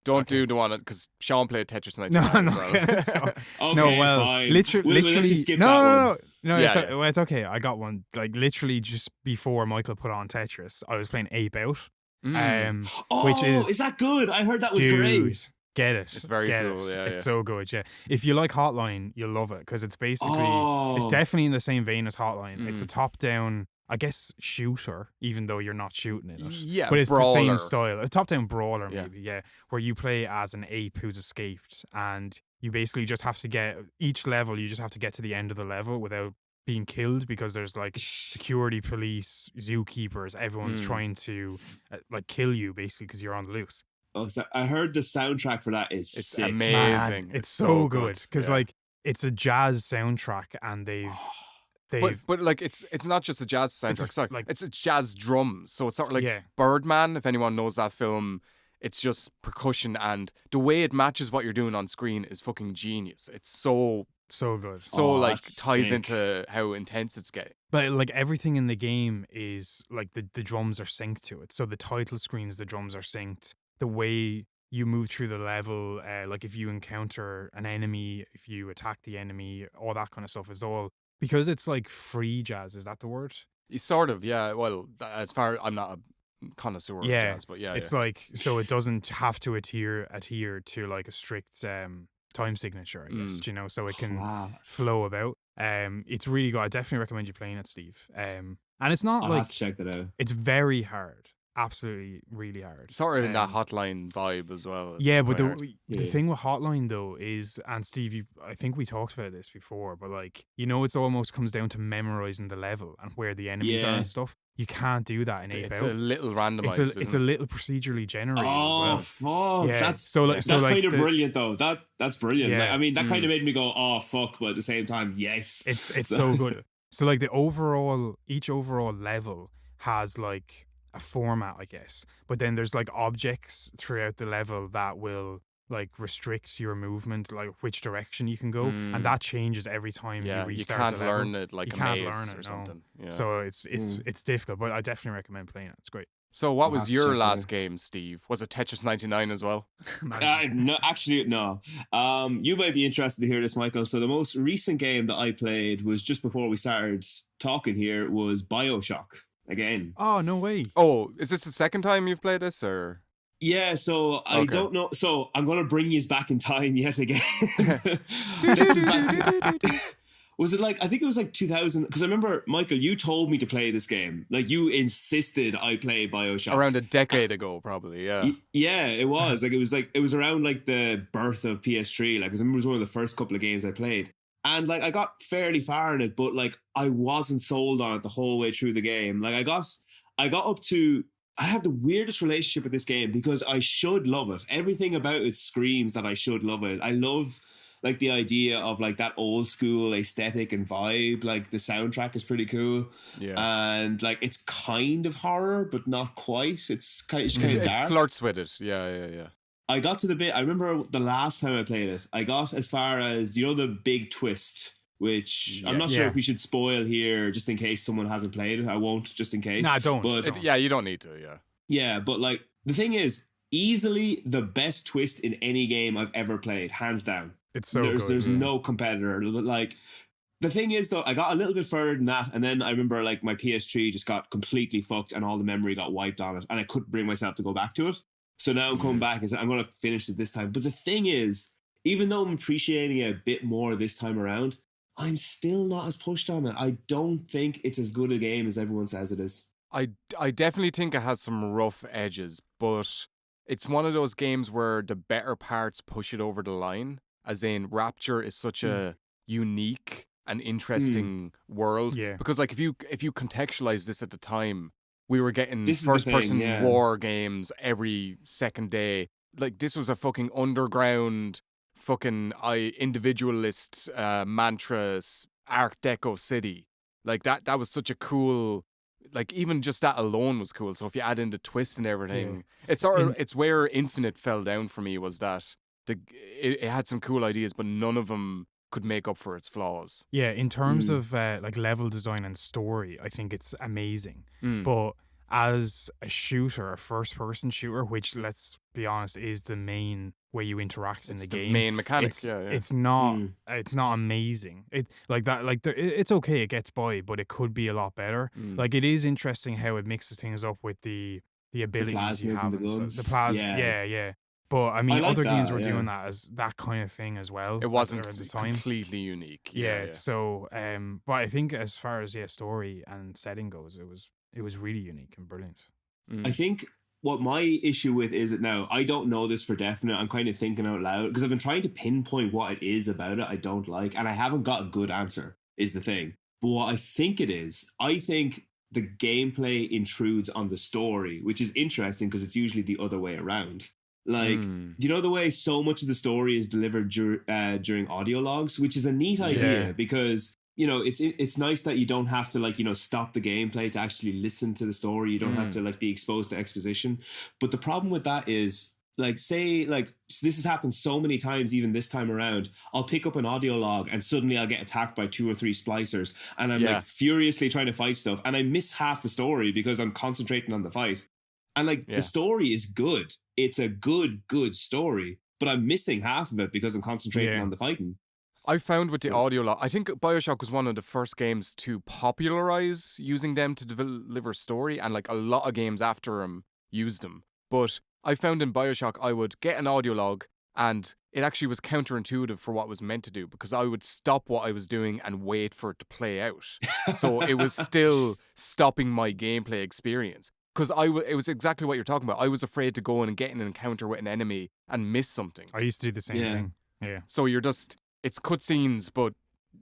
B: Don't do the one because Sean played Tetris 99 as well.
C: Fine.
A: Literally,
C: skip
A: no.
C: that
A: It's okay. I got one. Literally just before Michael put on Tetris, I was playing Ape Out. Which is
C: that good? I heard that was great.
A: Get it.
B: It's very cool. Yeah,
A: it's so good. Yeah. If you like Hotline, you'll love it because it's basically it's definitely in the same vein as Hotline. It's a top-down, I guess, shooter, even though you're not shooting in it.
B: Yeah,
A: but it's
B: brawler.
A: the same style. A top-down brawler, maybe. Yeah, where you play as an ape who's escaped, and you basically just have to get each level. You just have to get to the end of the level without being killed because there's security police, zookeepers, everyone's trying to kill you basically because you're on the loose.
C: Oh, so I heard the soundtrack for that is sick.
B: Amazing.
A: Man, it's so good because it's a jazz soundtrack, and they've
B: but it's not just a jazz soundtrack. It's a jazz drums. So it's sort of Birdman, if anyone knows that film. It's just percussion, and the way it matches what you're doing on screen is fucking genius. It's so
A: good.
B: So ties into how intense it's getting.
A: But everything in the game is the drums are synced to it. So the title screens, the drums are synced. The way you move through the level, if you encounter an enemy, if you attack the enemy, all that kind of stuff is all because it's free jazz. Is that the word?
B: Sort of, yeah. Well, as far I'm not a connoisseur of jazz, but
A: it's so it doesn't have to adhere to a strict time signature, I guess, so it can flow about. It's really good. I definitely recommend you playing it, Steve. And it's not
C: I'll have to check that out.
A: It's very hard. Absolutely, really hard.
B: Sort of in that Hotline vibe as well.
A: Yeah, but the thing with Hotline though is, and Steve, I think we talked about this before, but it's almost comes down to memorizing the level and where the enemies are and stuff. You can't do that in Ape Out.
B: It's a little randomized.
A: It's a little procedurally generated as well.
C: Fuck!
A: Yeah.
C: That's
A: kind
C: of brilliant though. That's brilliant.
A: Yeah.
C: That kind of made me go, oh fuck, but at the same time, yes.
A: It's so good. So each overall level has a format, I guess, but then there's objects throughout the level that will restrict your movement, which direction you can go, and that changes every time you restart the level.
B: You can't learn it
A: you
B: like
A: can't
B: a maze
A: learn it,
B: or something. Yeah.
A: So it's difficult, but I definitely recommend playing it. It's great.
B: So what
C: I'll have
B: was
C: to
B: your
C: check
B: last
C: that
B: game, Steve? Was it Tetris 99 as well?
A: Imagine.
C: No, actually, no. You might be interested to hear this, Michael. So the most recent game that I played was just before we started talking here was BioShock again.
A: Oh, no way.
B: Oh, is this the second time you've played this, or?
C: Yeah, so I
B: Okay.
C: don't know. So I'm going to bring you back in time yet again. This is back. Was it like, I think it was like 2000, because I remember, Michael, you told me to play this game. Like, you insisted I play BioShock.
B: Around a decade ago, probably, yeah.
C: Yeah, it was. It was around like the birth of PS3. Like, 'cause I remember it was one of the first couple of games I played. And like, I got fairly far in it, but like, I wasn't sold on it the whole way through the game. Like, I got up to, I have the weirdest relationship with this game because I should love it. Everything about it screams that I should love it. I love like the idea of like that old school aesthetic and vibe. Like the soundtrack is pretty cool.
B: Yeah.
C: And like it's kind of horror, but not quite. It's kind of
B: It
C: dark.
B: flirts with it, yeah.
C: I got to the bit, I remember the last time I played it, I got as far as, you know, the big twist, which I'm not
B: Yes.
C: sure
A: Yeah.
C: if we should spoil here just in case someone hasn't played it. I won't, just in case.
A: Nah, don't.
C: But
A: Don't.
B: Yeah, you don't need to, yeah.
C: yeah, but like the thing is, easily the best twist in any game I've ever played, hands down.
A: It's so
C: there's
A: good.
C: there's no competitor. Like the thing is though, I got a little bit further than that, and then I remember like my PS3 just got completely fucked and all the memory got wiped on it, and I couldn't bring myself to go back to it. So now I'm coming back and I'm going to finish it this time. But the thing is, even though I'm appreciating it a bit more this time around, I'm still not as pushed on it. I don't think it's as good a game as everyone says it is.
B: I definitely think it has some rough edges, but it's one of those games where the better parts push it over the line. As in, Rapture is such a unique and interesting world.
A: Yeah.
B: Because like if you contextualize this at the time, we were getting
C: This is the
B: first person
C: thing, yeah.
B: war games every second day. Like this was a fucking underground, fucking individualist mantra Art Deco city. Like that was such a cool. Like even just that alone was cool. So if you add in the twist and everything, it's sort of it's where Infinite fell down for me, was that it had some cool ideas, but none of them could make up for its flaws.
A: Yeah, in terms of like level design and story, I think it's amazing. But as a shooter, a first-person shooter, which let's be honest is the main way you interact in
B: It's
A: the
B: the
A: game,
B: main mechanic.
A: It's,
B: Yeah.
A: it's not amazing. It like that. Like it's okay, it gets by, but it could be a lot better. Like it is interesting how it mixes things up with the abilities you
C: plasmids
A: have
C: and the
A: stuff.
C: guns.
A: The plasma, yeah. But I mean,
C: I like
A: other games
C: that,
A: were
C: yeah.
A: doing that as that kind of thing as well.
B: It wasn't
A: at the time.
B: completely unique.
A: Yeah. So, but I think as far as story and setting goes, it was really unique and brilliant.
C: I think what my issue with is it now, I don't know this for definite. I'm kind of thinking out loud because I've been trying to pinpoint what it is about it I don't like, and I haven't got a good answer, is the thing. But what I think it is, I think the gameplay intrudes on the story, which is interesting because it's usually the other way around. Like, do you know the way so much of the story is delivered during audio logs, which is a neat idea because, you know, it's nice that you don't have to, like, you know, stop the gameplay to actually listen to the story. You don't have to, like, be exposed to exposition. But the problem with that is, like, say, like, this has happened so many times, even this time around, I'll pick up an audio log and suddenly I'll get attacked by 2 or 3 splicers and I'm like furiously trying to fight stuff and I miss half the story because I'm concentrating on the fight. And like the story is good. It's a good story, but I'm missing half of it because I'm concentrating on the fighting.
B: I found with the audio log, I think BioShock was one of the first games to popularize using them to deliver story, and like a lot of games after them used them. But I found in BioShock I would get an audio log and it actually was counterintuitive for what it was meant to do, because I would stop what I was doing and wait for it to play out. So it was still stopping my gameplay experience. Because it was exactly what you're talking about. I was afraid to go in and get in an encounter with an enemy and miss something.
A: I used to do the same thing. Yeah.
B: So it's cutscenes, but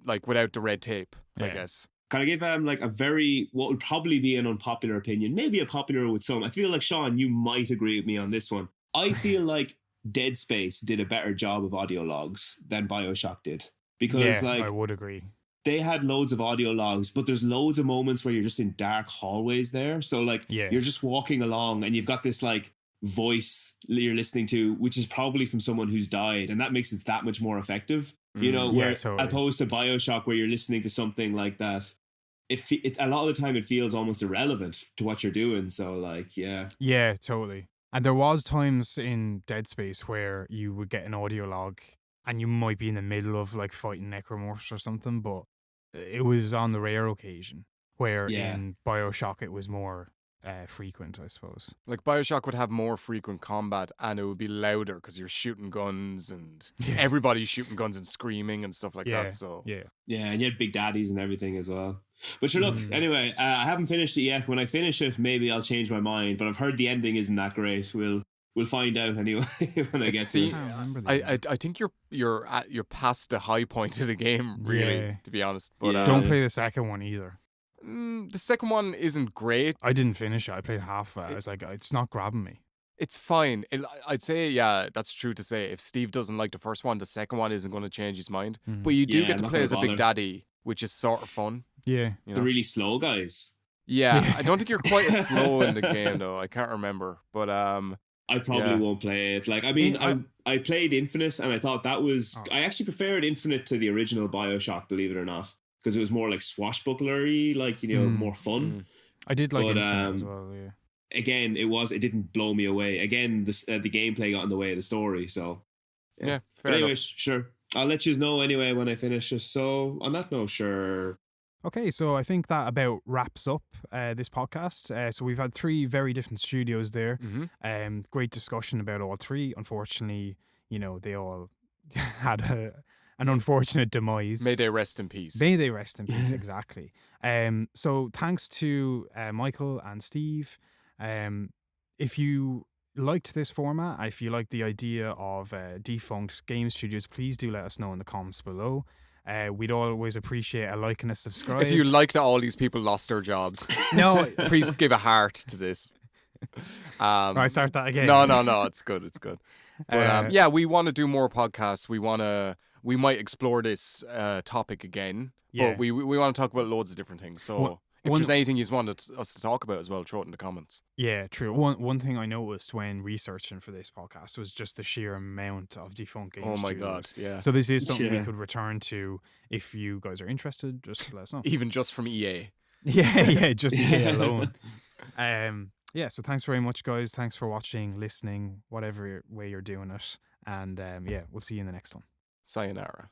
B: like without the red tape, I guess.
C: Can I give like a very, what would probably be an unpopular opinion, maybe a popular with some. I feel like, Sean, you might agree with me on this one. I feel like Dead Space did a better job of audio logs than BioShock did. Because like,
A: I would agree.
C: They had loads of audio logs, but there's loads of moments where you're just in dark hallways there. So like you're just walking along and you've got this like voice you're listening to, which is probably from someone who's died. And that makes it that much more effective, you know, where
A: totally.
C: opposed to BioShock where you're listening to something like that it's a lot of the time it feels almost irrelevant to what you're doing. So like, yeah.
A: Yeah, totally. And there was times in Dead Space where you would get an audio log and you might be in the middle of like fighting necromorphs or something, but it was on the rare occasion. Where
C: Yeah.
A: in Bioshock it was more frequent, I suppose.
B: Like Bioshock would have more frequent combat, and it would be louder because you're shooting guns and
A: Yeah.
B: everybody's shooting guns and screaming and stuff like
A: Yeah,
B: that. So
A: yeah.
C: Yeah, and you had big daddies and everything as well. But sure, look,
A: Mm.
C: anyway, I haven't finished it yet. When I finish it, maybe I'll change my mind. But I've heard the ending isn't that great. We'll find out anyway when I get to
B: See,
C: it.
A: I can't remember the
B: I think you're past the high point of the game, really,
A: Yeah.
B: to be honest. But
C: Yeah.
A: Don't play the second one either.
B: the second one isn't great.
A: I didn't finish it. I played half of it. I was like, it's not grabbing me.
B: It's fine. I'd say, yeah, that's true to say. If Steve doesn't like the first one, the second one isn't going to change his mind.
A: Mm.
B: But you do
C: Yeah,
B: get
C: I'm
B: to
C: not
B: play
C: gonna
B: as a big
C: bother.
B: daddy, which is sort of fun.
A: Yeah.
B: You
C: The
B: know?
C: really slow guys.
B: Yeah, I don't think you're quite as slow in the game though. I can't remember, but
C: I probably
B: Yeah.
C: won't play it. Like, I mean,
A: I-
C: I played Infinite, and I thought that was.
A: Oh.
C: I actually preferred Infinite to the original Bioshock, believe it or not, because it was more like swashbucklery, like more fun.
A: I did like
C: But,
A: Infinite as well, yeah.
C: Again, it didn't blow me away. Again, the gameplay got in the way of the story. So,
B: yeah,
C: But
B: fair
C: anyways,
B: enough.
C: sure, I'll let you know anyway when I finish it. So on that note, sure.
A: Okay, so I think that about wraps up this podcast. So we've had 3 very different studios there.
B: Mm-hmm.
A: Great discussion about all 3. Unfortunately, they all had an unfortunate demise.
B: May they rest in peace.
A: May they rest in peace, exactly. So thanks to Michael and Steve. If you liked this format, if you like the idea of Defunct Game Studios, please do let us know in the comments below. We'd always appreciate a like and a subscribe.
B: If you like that all these people lost their jobs,
A: No.
B: please give a heart to this.
A: Right, start that again.
B: No, it's good. It's good. But
A: Uh,
B: yeah, we want to do more podcasts. We might explore this topic again.
A: Yeah.
B: But we want to talk about loads of different things. So if
A: one-
B: there's anything you wanted us to talk about as well, throw it in the comments.
A: Yeah, true. One thing I noticed when researching for this podcast was just the sheer amount of Defunct Game
B: Oh my
A: Studios.
B: god, yeah.
A: So this is something we
C: Yeah.
A: could return to. If you guys are interested, just let us know.
B: Even just from EA.
A: yeah, just EA alone. Yeah, so thanks very much, guys. Thanks for watching, listening, whatever way you're doing it. And yeah, we'll see you in the next one.
B: Sayonara.